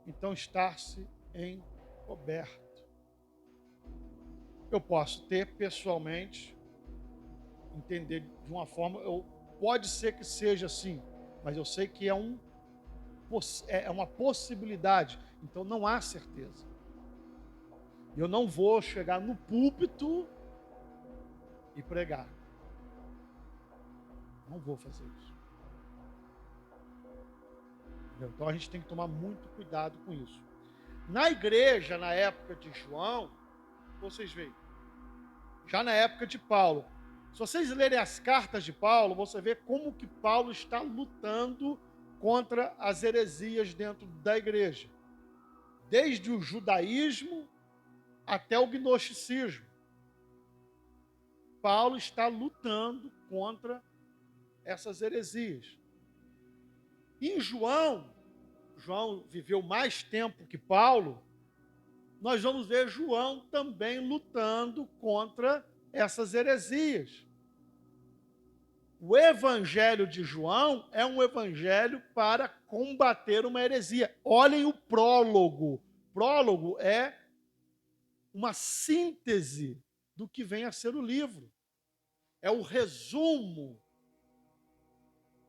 [SPEAKER 1] Então, estar-se encoberto. Eu posso ter, pessoalmente, entender de uma forma, pode ser que seja assim, mas eu sei que é uma possibilidade. Então, não há certeza. Eu não vou chegar no púlpito e pregar. Não vou fazer isso. Entendeu? Então a gente tem que tomar muito cuidado com isso. Na igreja, na época de João, vocês veem, já na época de Paulo, se vocês lerem as cartas de Paulo, você vê como que Paulo está lutando contra as heresias dentro da igreja. Desde o judaísmo até o gnosticismo. Paulo está lutando contra essas heresias. Em João viveu mais tempo que Paulo, nós vamos ver João também lutando contra essas heresias. O evangelho de João é um evangelho para combater uma heresia. Olhem o prólogo. Prólogo é uma síntese do que vem a ser o livro. É o resumo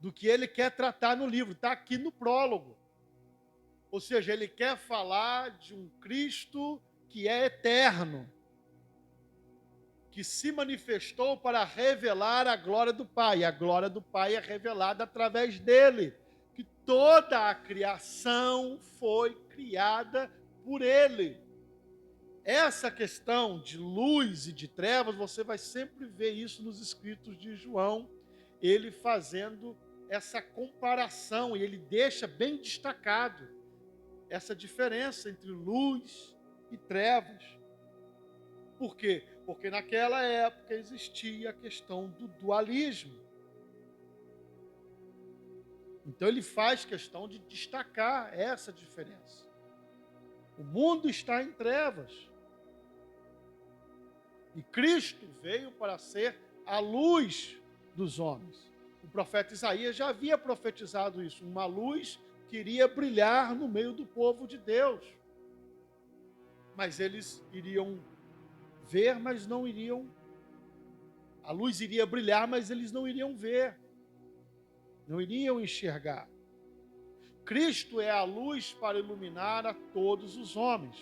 [SPEAKER 1] do que ele quer tratar no livro. Está aqui no prólogo. Ou seja, ele quer falar de um Cristo que é eterno, que se manifestou para revelar a glória do Pai. A glória do Pai é revelada através dele, que toda a criação foi criada por ele. Essa questão de luz e de trevas, você vai sempre ver isso nos escritos de João, ele fazendo essa comparação, e ele deixa bem destacado essa diferença entre luz e trevas. Por quê? Porque naquela época existia a questão do dualismo. Então ele faz questão de destacar essa diferença. O mundo está em trevas. E Cristo veio para ser a luz dos homens. O profeta Isaías já havia profetizado isso. Uma luz que iria brilhar no meio do povo de Deus. Mas eles iriam ver, mas não iriam. A luz iria brilhar, mas eles não iriam ver. Não iriam enxergar. Cristo é a luz para iluminar a todos os homens.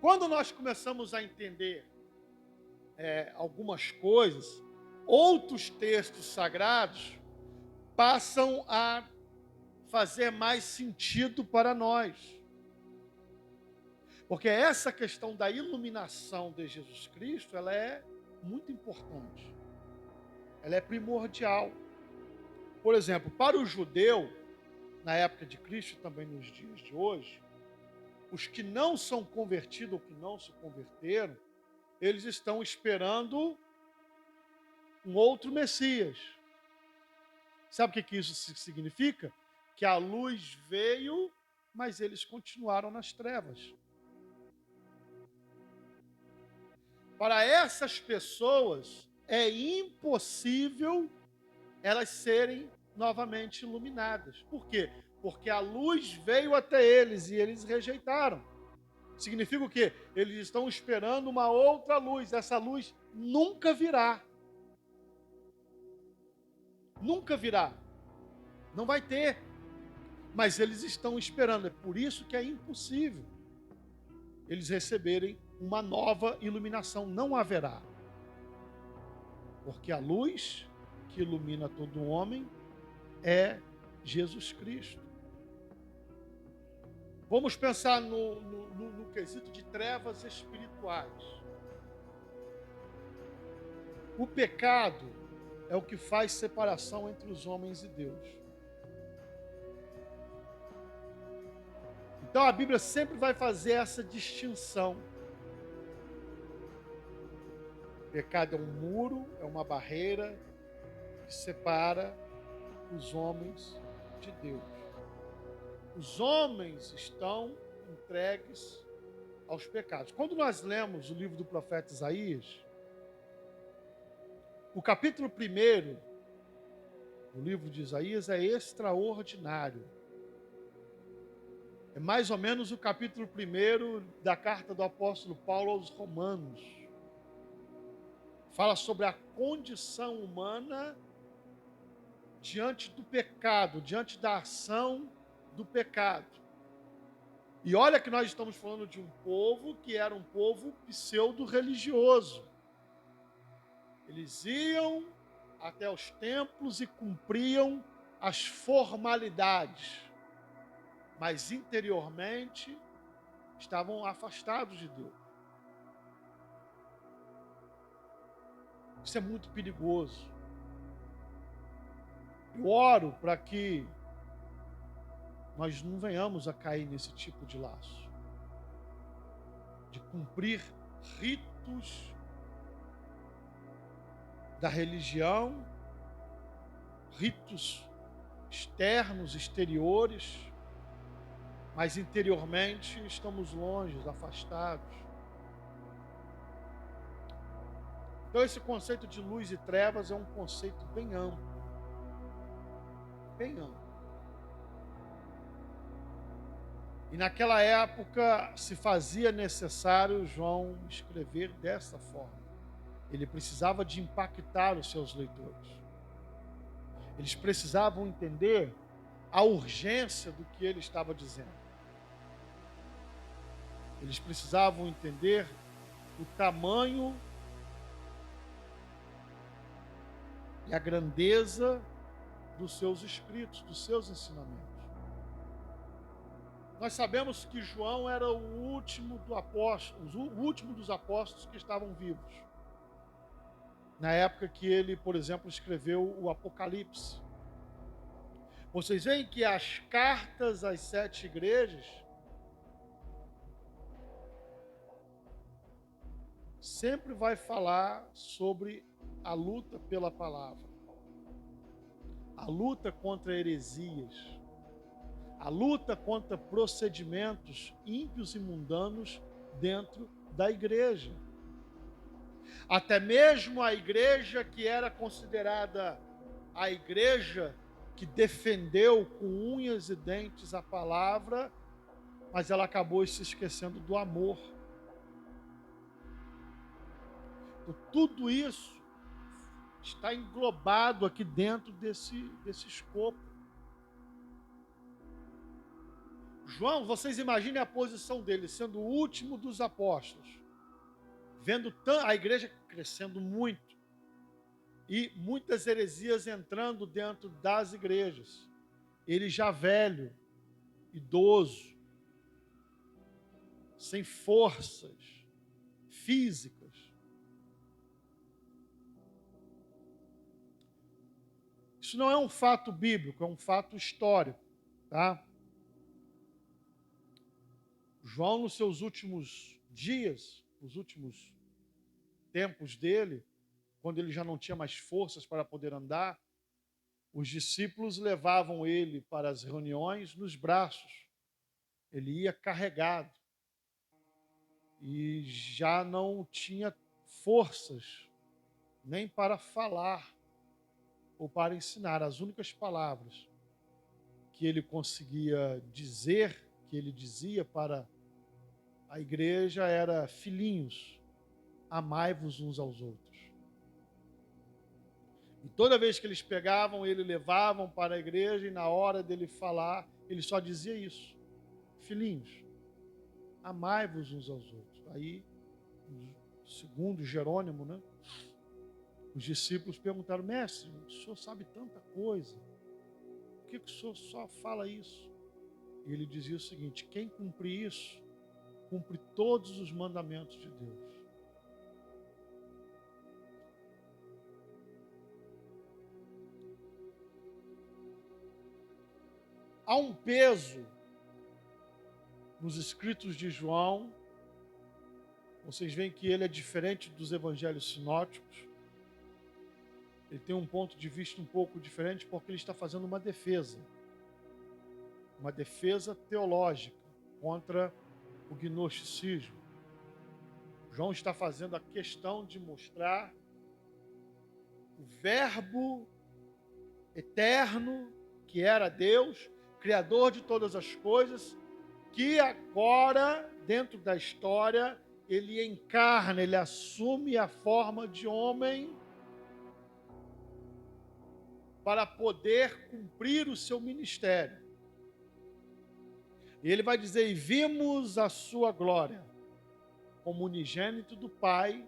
[SPEAKER 1] Quando nós começamos a entender algumas coisas, outros textos sagrados passam a fazer mais sentido para nós. Porque essa questão da iluminação de Jesus Cristo, ela é muito importante. Ela é primordial. Por exemplo, para o judeu, na época de Cristo, também nos dias de hoje, os que não são convertidos ou que não se converteram, eles estão esperando um outro Messias. Sabe o que isso significa? Que a luz veio, mas eles continuaram nas trevas. Para essas pessoas, é impossível elas serem novamente iluminadas. Por quê? Porque a luz veio até eles e eles rejeitaram. Significa o quê? Eles estão esperando uma outra luz. Essa luz nunca virá. Nunca virá. Não vai ter. Mas eles estão esperando. É por isso que é impossível eles receberem uma nova iluminação. Não haverá. Porque a luz que ilumina todo homem é Jesus Cristo. Vamos pensar no quesito de trevas espirituais. O pecado é o que faz separação entre os homens e Deus. Então a Bíblia sempre vai fazer essa distinção. O pecado é um muro, é uma barreira que separa os homens de Deus. Os homens estão entregues aos pecados. Quando nós lemos o livro do profeta Isaías, o capítulo 1 do livro de Isaías é extraordinário. É mais ou menos o capítulo 1 da carta do apóstolo Paulo aos Romanos. Fala sobre a condição humana diante do pecado, diante da ação do pecado. E olha que nós estamos falando de um povo que era um povo pseudo-religioso. Eles iam até os templos e cumpriam as formalidades, mas interiormente estavam afastados de Deus. Isso é muito perigoso. Eu oro para que nós não venhamos a cair nesse tipo de laço, de cumprir ritos da religião, ritos externos, exteriores, mas interiormente estamos longe, afastados. Então esse conceito de luz e trevas é um conceito bem amplo. Bem amplo. E naquela época se fazia necessário João escrever dessa forma. Ele precisava de impactar os seus leitores. Eles precisavam entender a urgência do que ele estava dizendo. Eles precisavam entender o tamanho e a grandeza dos seus escritos, dos seus ensinamentos. Nós sabemos que João era o último dos apóstolos que estavam vivos. Na época que ele, por exemplo, escreveu o Apocalipse. Vocês veem que as cartas às 7 igrejas sempre vai falar sobre a luta pela palavra, a luta contra heresias, a luta contra procedimentos ímpios e mundanos dentro da igreja. Até mesmo a igreja que era considerada a igreja que defendeu com unhas e dentes a palavra, mas ela acabou se esquecendo do amor. Então, tudo isso está englobado aqui dentro desse escopo. João, vocês imaginem a posição dele, sendo o último dos apóstolos, vendo a igreja crescendo muito e muitas heresias entrando dentro das igrejas. Ele já velho, idoso, sem forças físicas. Isso não é um fato bíblico, é um fato histórico, tá? João, nos seus últimos dias, nos últimos tempos dele, quando ele já não tinha mais forças para poder andar, os discípulos levavam ele para as reuniões nos braços. Ele ia carregado e já não tinha forças nem para falar ou para ensinar. As únicas palavras que ele conseguia dizer, que ele dizia para a igreja era: filhinhos, amai-vos uns aos outros. E toda vez que eles pegavam, ele levavam para a igreja e na hora dele falar, ele só dizia isso: filhinhos, amai-vos uns aos outros. Aí, segundo Jerônimo, né, os discípulos perguntaram: mestre, o senhor sabe tanta coisa, por que o senhor só fala isso? E ele dizia o seguinte: quem cumpre isso, cumpre todos os mandamentos de Deus. Há um peso nos escritos de João. Vocês veem que ele é diferente dos evangelhos sinóticos. Ele tem um ponto de vista um pouco diferente porque ele está fazendo uma defesa teológica contra o gnosticismo. João está fazendo a questão de mostrar o Verbo eterno, que era Deus, Criador de todas as coisas, que agora, dentro da história, ele encarna, ele assume a forma de homem para poder cumprir o seu ministério. E ele vai dizer: e vimos a sua glória, como unigênito do Pai,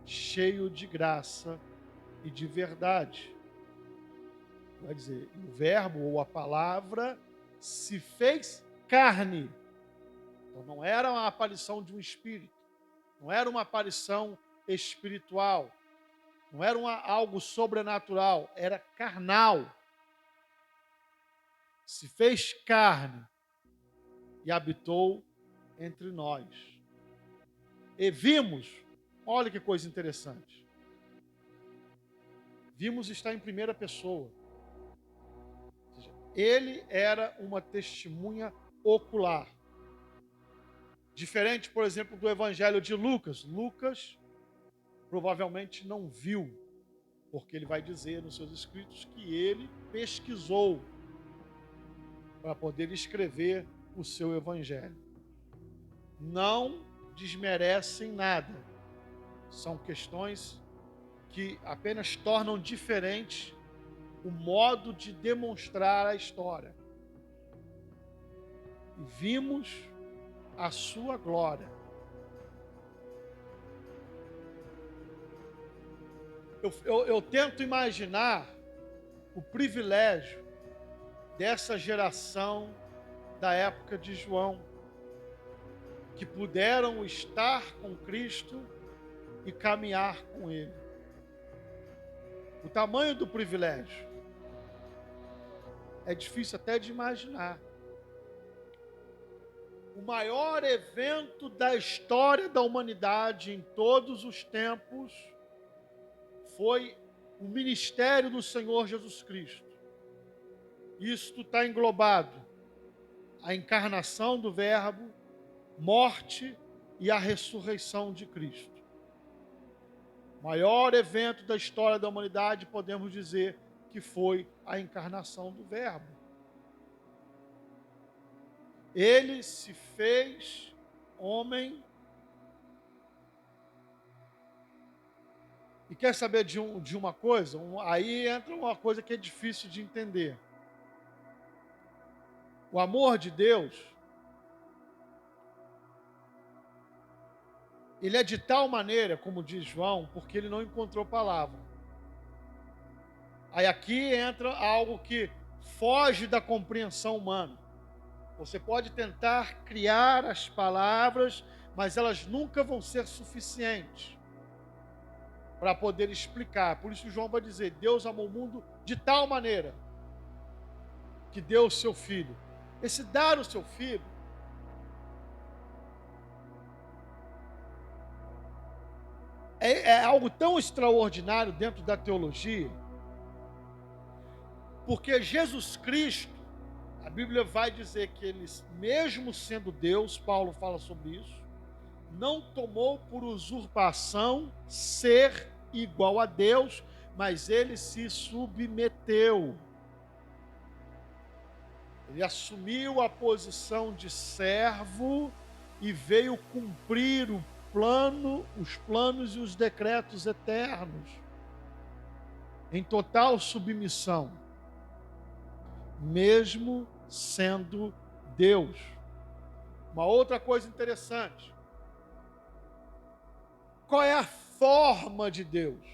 [SPEAKER 1] cheio de graça e de verdade. Vai dizer, o verbo ou a palavra se fez carne. Então não era uma aparição de um espírito, não era uma aparição espiritual, não era algo sobrenatural, era carnal. Se fez carne e habitou entre nós. E vimos, olha que coisa interessante, vimos está em primeira pessoa. Ou seja, ele era uma testemunha ocular. Diferente, por exemplo, do evangelho de Lucas. Lucas provavelmente não viu, porque ele vai dizer nos seus escritos que ele pesquisou para poder escrever o seu evangelho. Não desmerecem nada. São questões que apenas tornam diferente o modo de demonstrar a história. E vimos a sua glória. Eu tento imaginar o privilégio dessa geração da época de João, que puderam estar com Cristo e caminhar com Ele. O tamanho do privilégio é difícil até de imaginar. O maior evento da história da humanidade em todos os tempos foi o ministério do Senhor Jesus Cristo. Isto está englobado a encarnação do Verbo, morte e a ressurreição de Cristo. O maior evento da história da humanidade, podemos dizer que foi a encarnação do Verbo. Ele se fez homem. E quer saber de uma coisa? Aí entra uma coisa que é difícil de entender. O amor de Deus, ele é de tal maneira, como diz João, porque ele não encontrou palavra. Aí aqui entra algo que foge da compreensão humana. Você pode tentar criar as palavras, mas elas nunca vão ser suficientes para poder explicar. Por isso João vai dizer, Deus amou o mundo de tal maneira que deu o seu Filho. Esse dar o seu Filho é algo tão extraordinário dentro da teologia, porque Jesus Cristo, a Bíblia vai dizer que ele, mesmo sendo Deus, Paulo fala sobre isso, não tomou por usurpação ser igual a Deus, mas ele se submeteu. Ele assumiu a posição de servo e veio cumprir os planos e os decretos eternos, em total submissão, mesmo sendo Deus. Uma outra coisa interessante. Qual é a forma de Deus?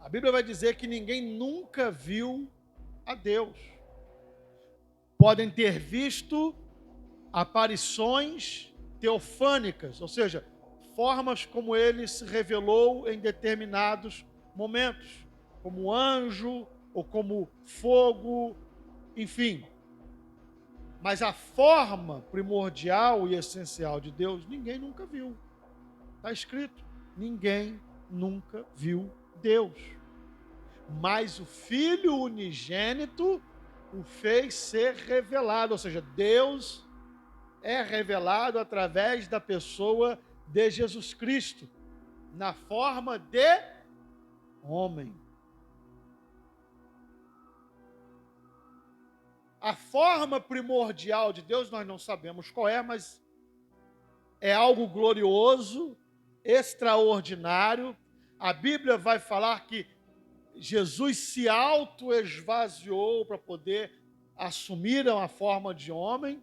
[SPEAKER 1] A Bíblia vai dizer que ninguém nunca viu a Deus. Podem ter visto aparições teofânicas, ou seja, formas como ele se revelou em determinados momentos, como anjo ou como fogo, enfim. Mas a forma primordial e essencial de Deus, ninguém nunca viu. Está escrito, ninguém nunca viu Deus. Mas o Filho unigênito o fez ser revelado, ou seja, Deus é revelado através da pessoa de Jesus Cristo, na forma de homem. A forma primordial de Deus nós não sabemos qual é, mas é algo glorioso, extraordinário. A Bíblia vai falar que Jesus se auto-esvaziou para poder assumir a forma de homem.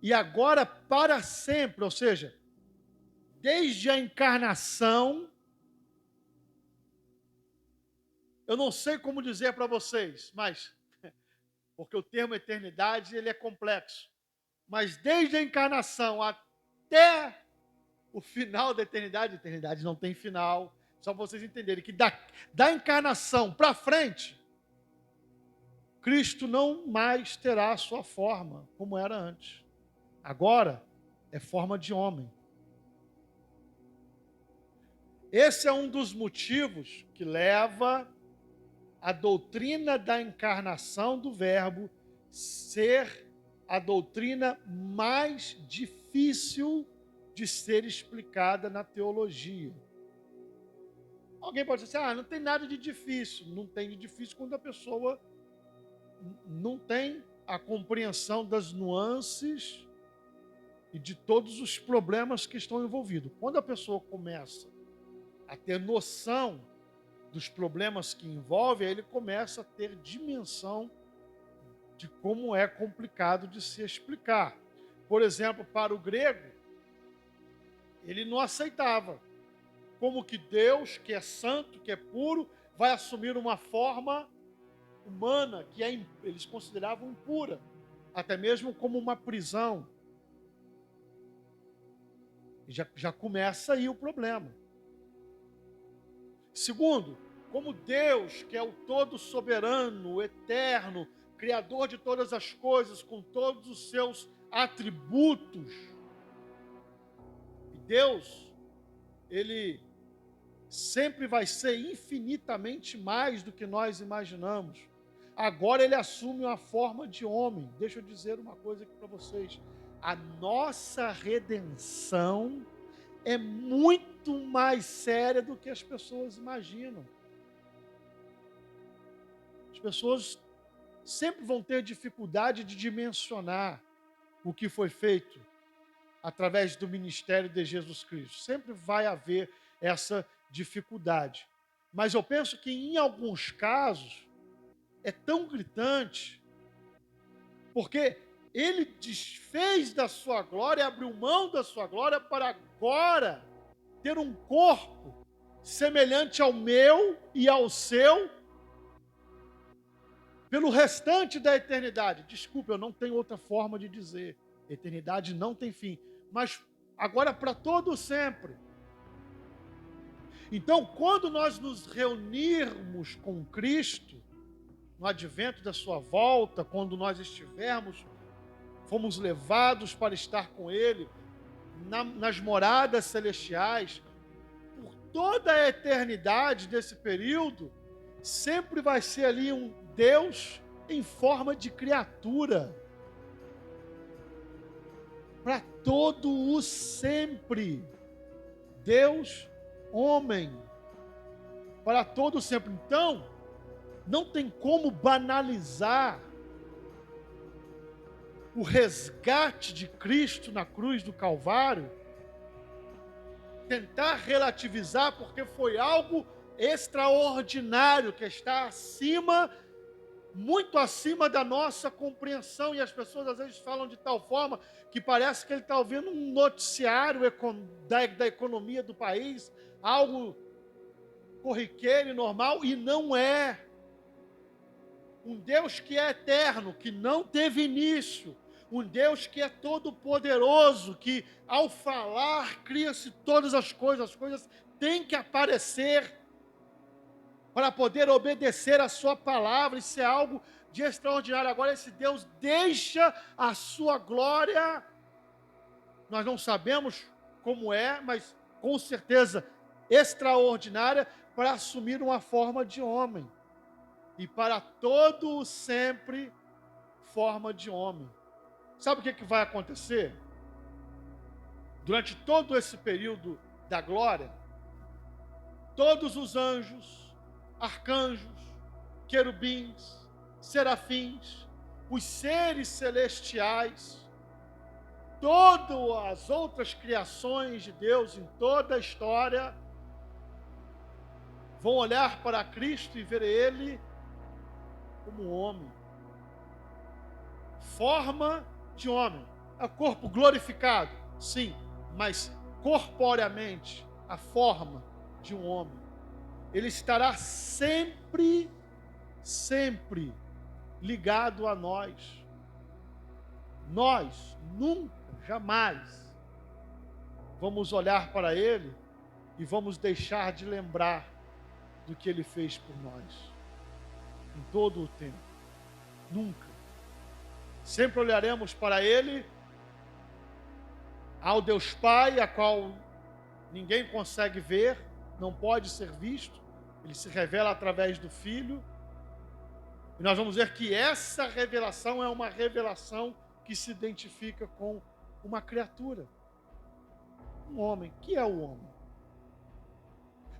[SPEAKER 1] E agora para sempre, ou seja, desde a encarnação, eu não sei como dizer para vocês, mas porque o termo eternidade ele é complexo. Mas desde a encarnação até o final da eternidade, a eternidade não tem final, só para vocês entenderem que da encarnação para frente, Cristo não mais terá a sua forma como era antes. Agora é forma de homem. Esse é um dos motivos que leva a doutrina da encarnação do Verbo ser a doutrina mais difícil de ser explicada na teologia. Alguém pode dizer assim, não tem nada de difícil. Não tem de difícil quando a pessoa não tem a compreensão das nuances e de todos os problemas que estão envolvidos. Quando a pessoa começa a ter noção dos problemas que envolve, aí ele começa a ter dimensão de como é complicado de se explicar. Por exemplo, para o grego, ele não aceitava como que Deus, que é santo, que é puro, vai assumir uma forma humana que eles consideravam impura, até mesmo como uma prisão. Já começa aí o problema. Segundo, como Deus, que é o todo soberano, o eterno, criador de todas as coisas, com todos os seus atributos, e Deus, ele sempre vai ser infinitamente mais do que nós imaginamos. Agora ele assume uma forma de homem. Deixa eu dizer uma coisa aqui para vocês. A nossa redenção é muito mais séria do que as pessoas imaginam. As pessoas sempre vão ter dificuldade de dimensionar o que foi feito através do ministério de Jesus Cristo. Sempre vai haver essa dificuldade. Mas eu penso que em alguns casos é tão gritante, porque ele desfez da sua glória, abriu mão da sua glória para agora ter um corpo semelhante ao meu e ao seu pelo restante da eternidade. Desculpe, eu não tenho outra forma de dizer. Eternidade não tem fim, mas agora para todo sempre. Então, quando nós nos reunirmos com Cristo, no advento da sua volta, quando nós fomos levados para estar com Ele, nas moradas celestiais, por toda a eternidade desse período, sempre vai ser ali um Deus em forma de criatura. Para todo o sempre. Deus, homem. Para todo o sempre. Então, não tem como banalizar o resgate de Cristo na cruz do Calvário, tentar relativizar, porque foi algo extraordinário, que está acima, muito acima da nossa compreensão, e as pessoas às vezes falam de tal forma que parece que ele está ouvindo um noticiário da economia do país, algo corriqueiro e normal, e não é. Um Deus que é eterno, que não teve início, um Deus que é todo poderoso, que ao falar cria-se todas as coisas têm que aparecer para poder obedecer a sua palavra. Isso é algo de extraordinário. Agora esse Deus deixa a sua glória, nós não sabemos como é, mas com certeza extraordinária, para assumir uma forma de homem. E para todo o sempre, forma de homem. Sabe o que vai acontecer? Durante todo esse período da glória, todos os anjos, arcanjos, querubins, serafins, os seres celestiais, todas as outras criações de Deus em toda a história, vão olhar para Cristo e ver Ele como homem. Forma de homem. É o corpo glorificado, sim, mas corporeamente, a forma de um homem. Ele estará sempre ligado a nós. Nós nunca, jamais vamos olhar para Ele e vamos deixar de lembrar do que Ele fez por nós. Em todo o tempo. Nunca. Sempre olharemos para Ele, ao Deus Pai, a qual ninguém consegue ver, não pode ser visto. Ele se revela através do Filho. E nós vamos ver que essa revelação é uma revelação que se identifica com uma criatura. Um homem. Que é o homem?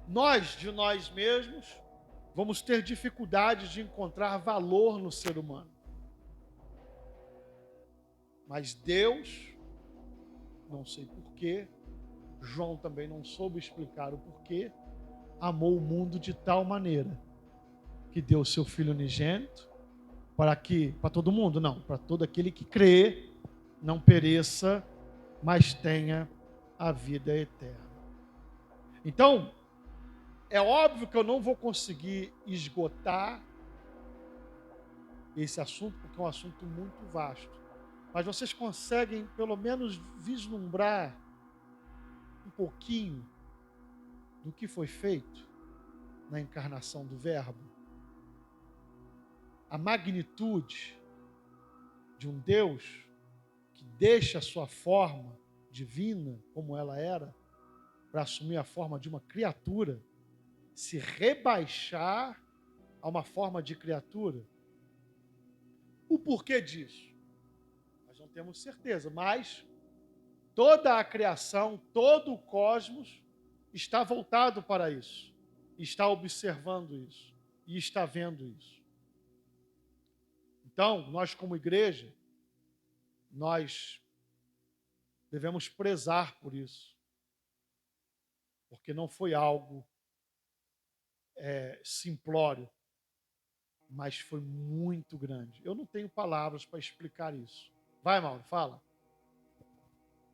[SPEAKER 1] Nós, de nós mesmos, vamos ter dificuldade de encontrar valor no ser humano. Mas Deus, não sei porquê. João também não soube explicar o porquê. Amou o mundo de tal maneira que deu o seu Filho unigênito para todo mundo, não, para todo aquele que crê, não pereça, mas tenha a vida eterna. Então, é óbvio que eu não vou conseguir esgotar esse assunto, porque é um assunto muito vasto. Mas vocês conseguem, pelo menos, vislumbrar um pouquinho do que foi feito na encarnação do Verbo? A magnitude de um Deus que deixa a sua forma divina, como ela era, para assumir a forma de uma criatura, se rebaixar a uma forma de criatura. O porquê disso? Nós não temos certeza, mas toda a criação, todo o cosmos está voltado para isso, está observando isso e está vendo isso. Então, nós como igreja, nós devemos prezar por isso, porque não foi algo simplório, mas foi muito grande. Eu não tenho palavras para explicar isso. Vai, Mauro, fala.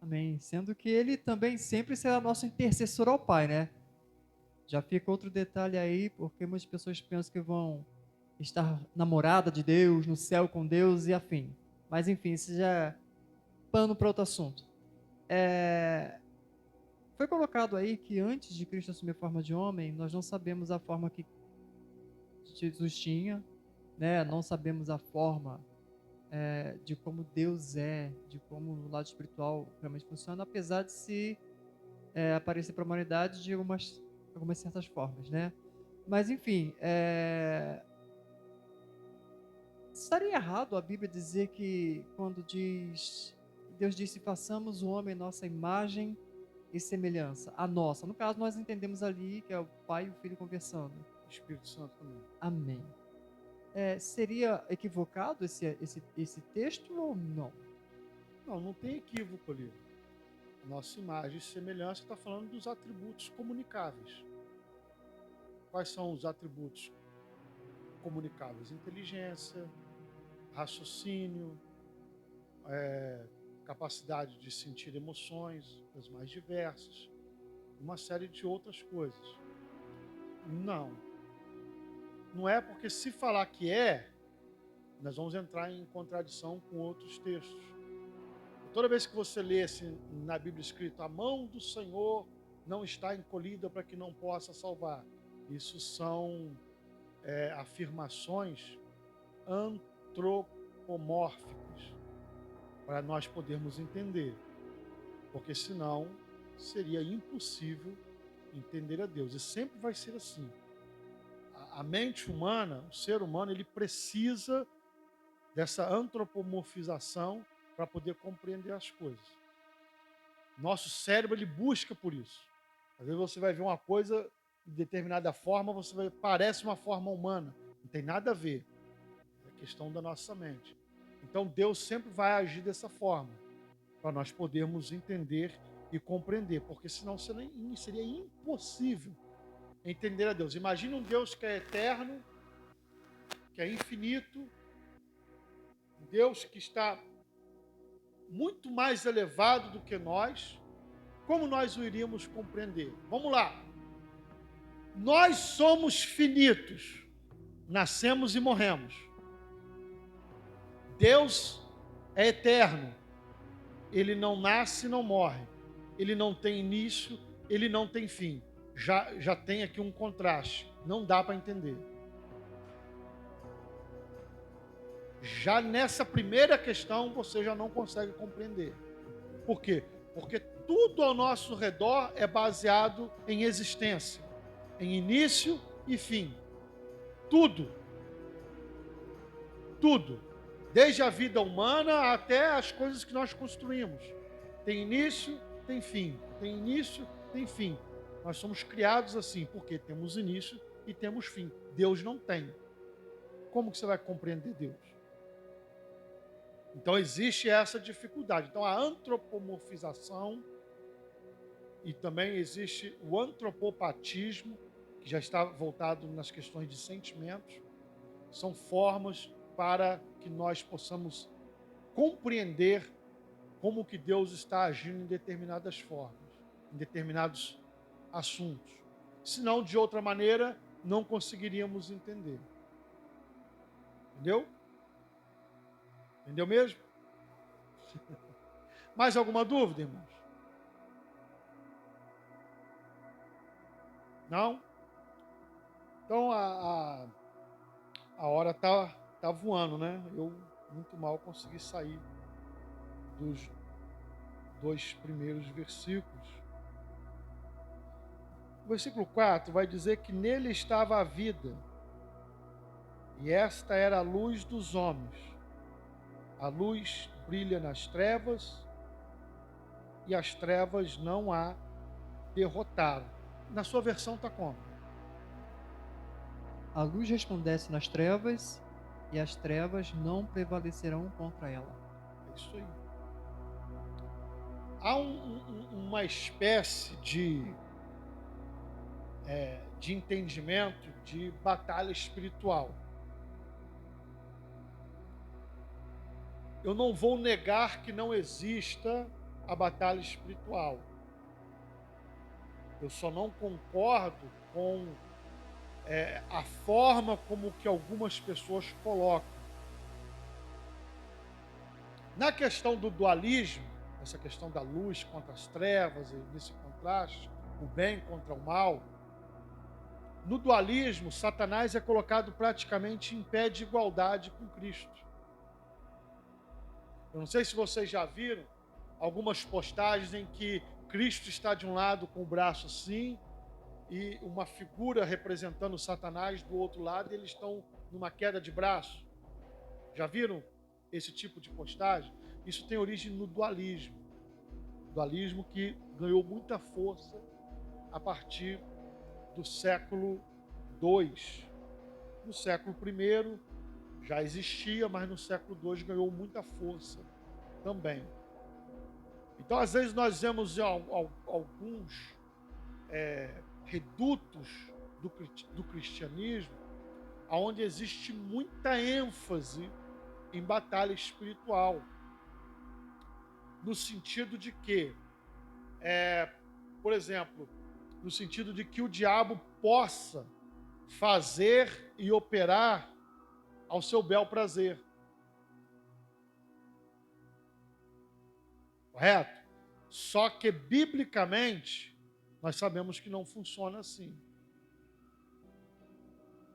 [SPEAKER 2] Amém. Sendo que ele também sempre será nosso intercessor ao Pai, né? Já fica outro detalhe aí, porque muitas pessoas pensam que vão estar namorada de Deus, no céu com Deus e afim. Mas enfim, isso já é pano para outro assunto. Foi colocado aí que antes de Cristo assumir a forma de homem, nós não sabemos a forma que Jesus tinha, né? Não sabemos a forma de como Deus é, de como o lado espiritual realmente funciona, apesar de se aparecer para a humanidade de algumas certas formas, né? Mas enfim, estaria errado a Bíblia dizer que quando Deus disse, façamos o homem nossa imagem e semelhança, a nossa. No caso, nós entendemos ali que é o Pai e o Filho conversando.
[SPEAKER 1] Espírito Santo também.
[SPEAKER 2] Amém. Seria equivocado esse texto ou não?
[SPEAKER 1] Não tem equívoco ali. A nossa imagem e semelhança está falando dos atributos comunicáveis. Quais são os atributos comunicáveis? Inteligência, raciocínio, capacidade de sentir emoções, as mais diversas, uma série de outras coisas. Não é, porque se falar que nós vamos entrar em contradição com outros textos. Toda vez que você lê assim, na Bíblia escrito, a mão do Senhor não está encolhida para que não possa salvar. Isso são afirmações antropomórficas, para nós podermos entender. Porque senão seria impossível entender a Deus. E sempre vai ser assim. A mente humana, o ser humano, ele precisa dessa antropomorfização para poder compreender as coisas. Nosso cérebro, ele busca por isso. Às vezes você vai ver uma coisa de determinada forma, parece uma forma humana. Não tem nada a ver. É questão da nossa mente. Então Deus sempre vai agir dessa forma, para nós podermos entender e compreender, porque senão seria impossível entender a Deus. Imagina um Deus que é eterno, que é infinito, um Deus que está muito mais elevado do que nós. Como nós o iríamos compreender? Vamos lá. Nós somos finitos, nascemos e morremos. Deus é eterno, ele não nasce e não morre, ele não tem início, ele não tem fim. Já tem aqui um contraste, não dá para entender. Já nessa primeira questão você já não consegue compreender. Por quê? Porque tudo ao nosso redor é baseado em existência, em início e fim. Tudo. Desde a vida humana até as coisas que nós construímos. Tem início, tem fim. Tem início, tem fim. Nós somos criados assim, porque temos início e temos fim. Deus não tem. Como que você vai compreender Deus? Então existe essa dificuldade. Então a antropomorfização e também existe o antropopatismo, que já está voltado nas questões de sentimentos, são formas para que nós possamos compreender como que Deus está agindo em determinadas formas, em determinados assuntos. Senão, de outra maneira, não conseguiríamos entender. Entendeu? Entendeu mesmo? Mais alguma dúvida, irmãos? Não? Então a hora tá voando, né? Eu muito mal consegui sair dos 2 primeiros versículos. O versículo 4 vai dizer que nele estava a vida, e esta era a luz dos homens. A luz brilha nas trevas, e as trevas não a derrotaram. Na sua versão está como?
[SPEAKER 2] A luz resplandece nas trevas, e as trevas não prevalecerão contra ela.
[SPEAKER 1] É isso aí. Há uma espécie de entendimento de batalha espiritual. Eu não vou negar que não exista a batalha espiritual. Eu só não concordo com a forma como que algumas pessoas colocam. Na questão do dualismo, essa questão da luz contra as trevas, e nesse contraste, o bem contra o mal, no dualismo, Satanás é colocado praticamente em pé de igualdade com Cristo. Eu não sei se vocês já viram algumas postagens em que Cristo está de um lado com o braço assim, e uma figura representando Satanás do outro lado, e eles estão numa queda de braço. Já viram esse tipo de postagem? Isso tem origem no dualismo. Dualismo que ganhou muita força a partir do século II. No século I já existia, mas no século II ganhou muita força também. Então, às vezes, nós vemos alguns redutos do cristianismo, onde existe muita ênfase em batalha espiritual, no sentido de que, por exemplo, no sentido de que o diabo possa fazer e operar ao seu bel prazer. Correto? Só que, biblicamente, nós sabemos que não funciona assim.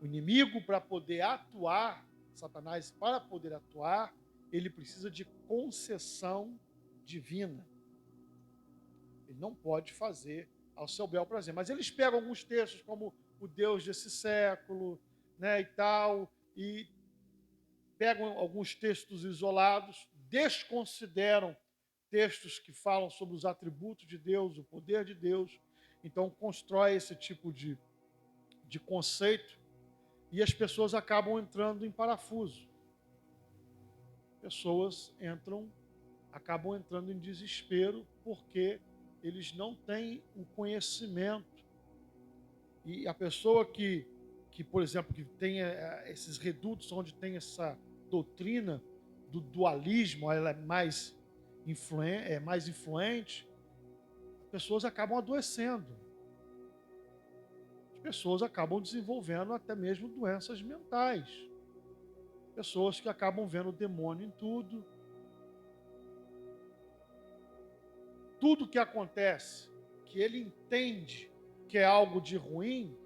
[SPEAKER 1] O inimigo, para poder atuar, Satanás, para poder atuar, ele precisa de concessão divina. Ele não pode fazer ao seu bel prazer. Mas eles pegam alguns textos, como o Deus desse século, né, e tal, e pegam alguns textos isolados, desconsideram textos que falam sobre os atributos de Deus, o poder de Deus. Então, constrói esse tipo de conceito e as pessoas acabam entrando em parafuso. Pessoas acabam entrando em desespero porque eles não têm o conhecimento. E a pessoa que por exemplo, que tem esses redutos onde tem essa doutrina do dualismo, ela é mais influente, as pessoas acabam adoecendo. As pessoas acabam desenvolvendo até mesmo doenças mentais. Pessoas que acabam vendo o demônio em tudo. Tudo que acontece, que ele entende que é algo de ruim,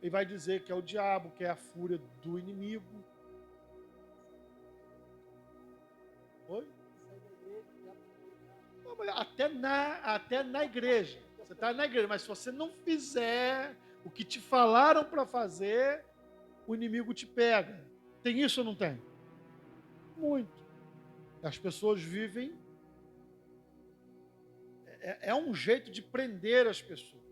[SPEAKER 1] ele vai dizer que é o diabo, que é a fúria do inimigo. Oi? Não, mas até na igreja. Você está na igreja, mas se você não fizer o que te falaram para fazer, o inimigo te pega. Tem isso ou não tem? Muito. As pessoas vivem. É um jeito de prender as pessoas.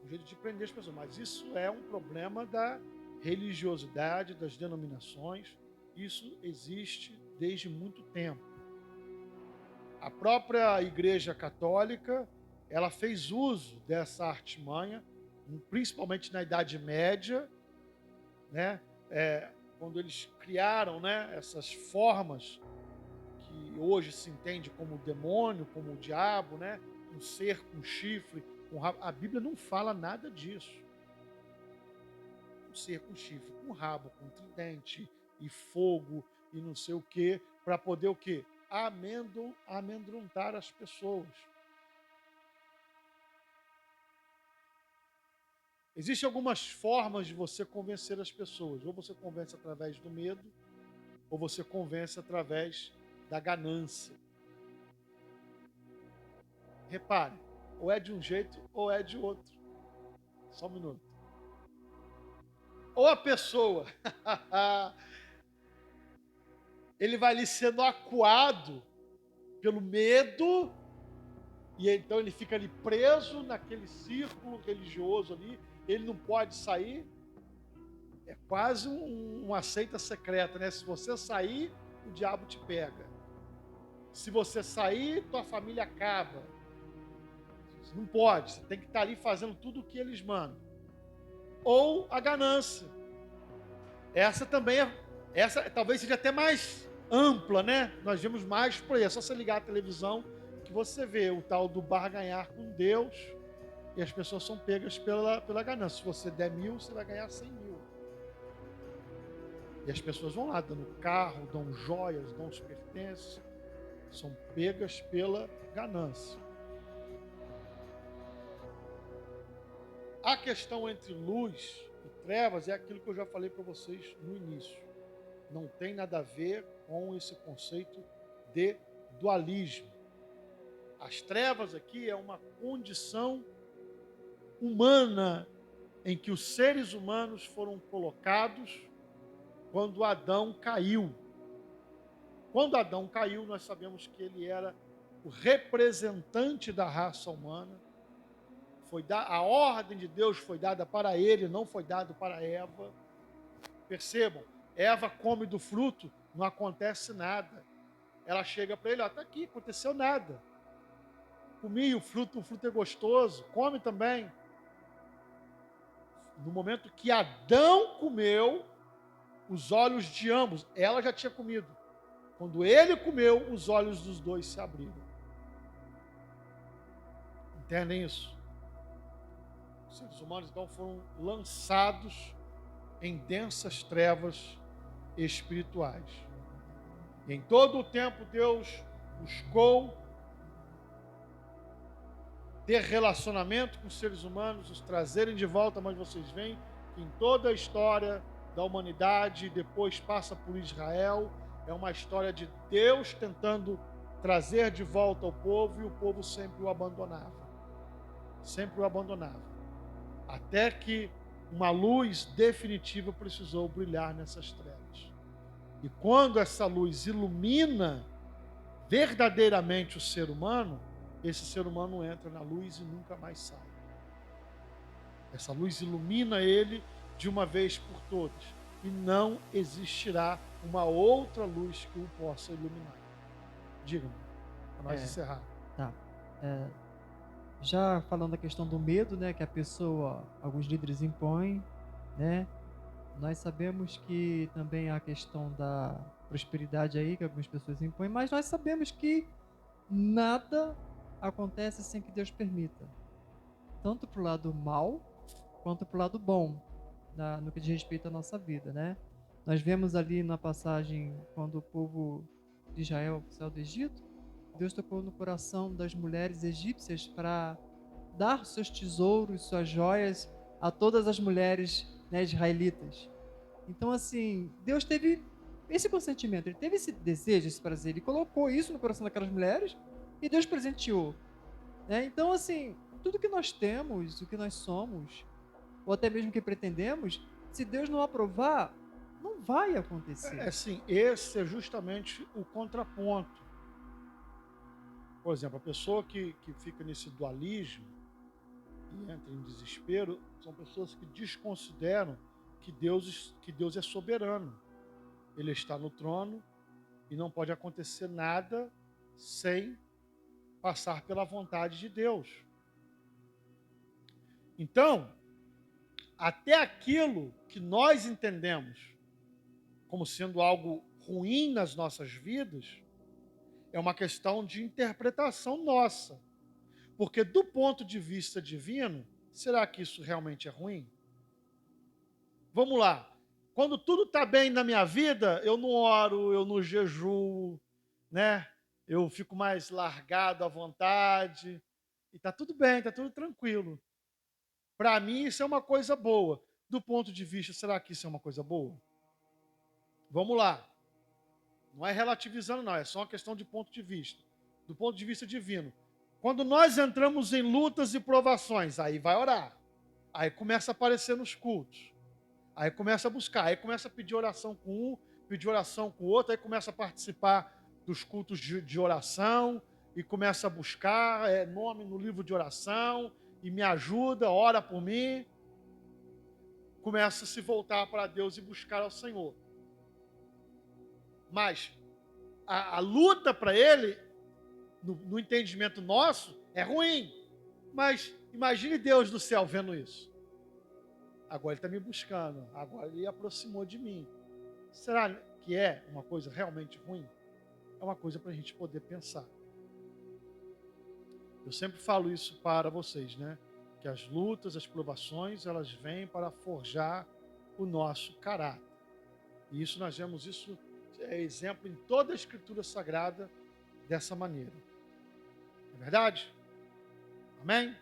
[SPEAKER 1] Um jeito de prender as pessoas. Mas isso é um problema da religiosidade, das denominações. Isso existe desde muito tempo. A própria Igreja Católica, ela fez uso dessa artimanha, principalmente na Idade Média, né? Quando eles criaram, né, essas formas que hoje se entende como o demônio, como o diabo, né? Um ser com chifre, com rabo. A Bíblia não fala nada disso. Um ser com chifre, com rabo, com tridente e fogo e não sei o quê, para poder o quê? Amedrontar as pessoas. Existem algumas formas de você convencer as pessoas. Ou você convence através do medo, ou você convence através da ganância. Repare, ou é de um jeito ou é de outro. Só um minuto. Ou a pessoa, ele vai ali sendo acuado pelo medo, e então ele fica ali preso naquele círculo religioso ali, ele não pode sair. É quase uma seita secreta, né? Se você sair, o diabo te pega. Se você sair, tua família acaba. Não pode, você tem que estar ali fazendo tudo o que eles mandam. Ou a ganância. Essa também essa talvez seja até mais ampla, né? Nós vemos mais por aí. É só você ligar a televisão que você vê o tal do barganhar com Deus, e as pessoas são pegas pela ganância. Se você der 1.000, você vai ganhar 100.000. E as pessoas vão lá, dando carro, dão joias, dão os pertences. São pegas pela ganância. A questão entre luz e trevas é aquilo que eu já falei para vocês no início. Não tem nada a ver com esse conceito de dualismo. As trevas aqui é uma condição humana em que os seres humanos foram colocados quando Adão caiu. Quando Adão caiu, nós sabemos que ele era o representante da raça humana. A ordem de Deus foi dada para ele, não foi dada para Eva. Percebam, Eva come do fruto, não acontece nada. Ela chega para ele, ó, tá aqui, aconteceu nada. Comi o fruto é gostoso, come também. No momento que Adão comeu, os olhos de ambos, ela já tinha comido. Quando ele comeu, os olhos dos dois se abriram. Entendem isso? Os seres humanos então foram lançados em densas trevas espirituais. E em todo o tempo Deus buscou ter relacionamento com os seres humanos, os trazerem de volta, mas vocês veem que em toda a história da humanidade, depois passa por Israel, é uma história de Deus tentando trazer de volta ao povo, e o povo sempre o abandonava. Sempre o abandonava. Até que uma luz definitiva precisou brilhar nessas trevas. E quando essa luz ilumina verdadeiramente o ser humano, esse ser humano entra na luz e nunca mais sai. Essa luz ilumina ele de uma vez por todas. E não existirá uma outra luz que o possa iluminar. Diga-me, para nós encerrar.
[SPEAKER 2] Tá. Já falando da questão do medo, né, que a pessoa, alguns líderes impõem, né? Nós sabemos que também há a questão da prosperidade aí, que algumas pessoas impõem, mas nós sabemos que nada acontece sem que Deus permita. Tanto para o lado mal, quanto para o lado bom, no que diz respeito à nossa vida, né? Nós vemos ali na passagem, quando o povo de Israel saiu do Egito, Deus tocou no coração das mulheres egípcias para dar seus tesouros, suas joias a todas as mulheres, né, israelitas. Então, assim, Deus teve esse consentimento, ele teve esse desejo, esse prazer, ele colocou isso no coração daquelas mulheres e Deus presenteou. Né? Então, assim, tudo que nós temos, o que nós somos, ou até mesmo o que pretendemos, se Deus não aprovar, não vai acontecer.
[SPEAKER 1] Assim, esse é justamente o contraponto. Por exemplo, a pessoa que fica nesse dualismo e entra em desespero, são pessoas que desconsideram que Deus é soberano. Ele está no trono e não pode acontecer nada sem passar pela vontade de Deus. Então, até aquilo que nós entendemos como sendo algo ruim nas nossas vidas, é uma questão de interpretação nossa. Porque do ponto de vista divino, será que isso realmente é ruim? Vamos lá. Quando tudo está bem na minha vida, eu não oro, eu não jejuo, né? Eu fico mais largado à vontade. E está tudo bem, está tudo tranquilo. Para mim, isso é uma coisa boa. Do ponto de vista, será que isso é uma coisa boa? Vamos lá. Não é relativizando, não. É só uma questão de ponto de vista. Do ponto de vista divino. Quando nós entramos em lutas e provações, aí vai orar. Aí começa a aparecer nos cultos. Aí começa a buscar. Aí começa a pedir oração com um, pedir oração com o outro. Aí começa a participar dos cultos de oração. E começa a buscar nome no livro de oração. E me ajuda, ora por mim. Começa a se voltar para Deus e buscar ao Senhor. Mas a luta para ele, no entendimento nosso, é ruim. Mas imagine Deus do céu vendo isso. Agora ele está me buscando. Agora ele aproximou de mim. Será que é uma coisa realmente ruim? É uma coisa para a gente poder pensar. Eu sempre falo isso para vocês, né? Que as lutas, as provações, elas vêm para forjar o nosso caráter. E isso nós vemos isso exemplo em toda a Escritura Sagrada dessa maneira. Não é verdade? Amém?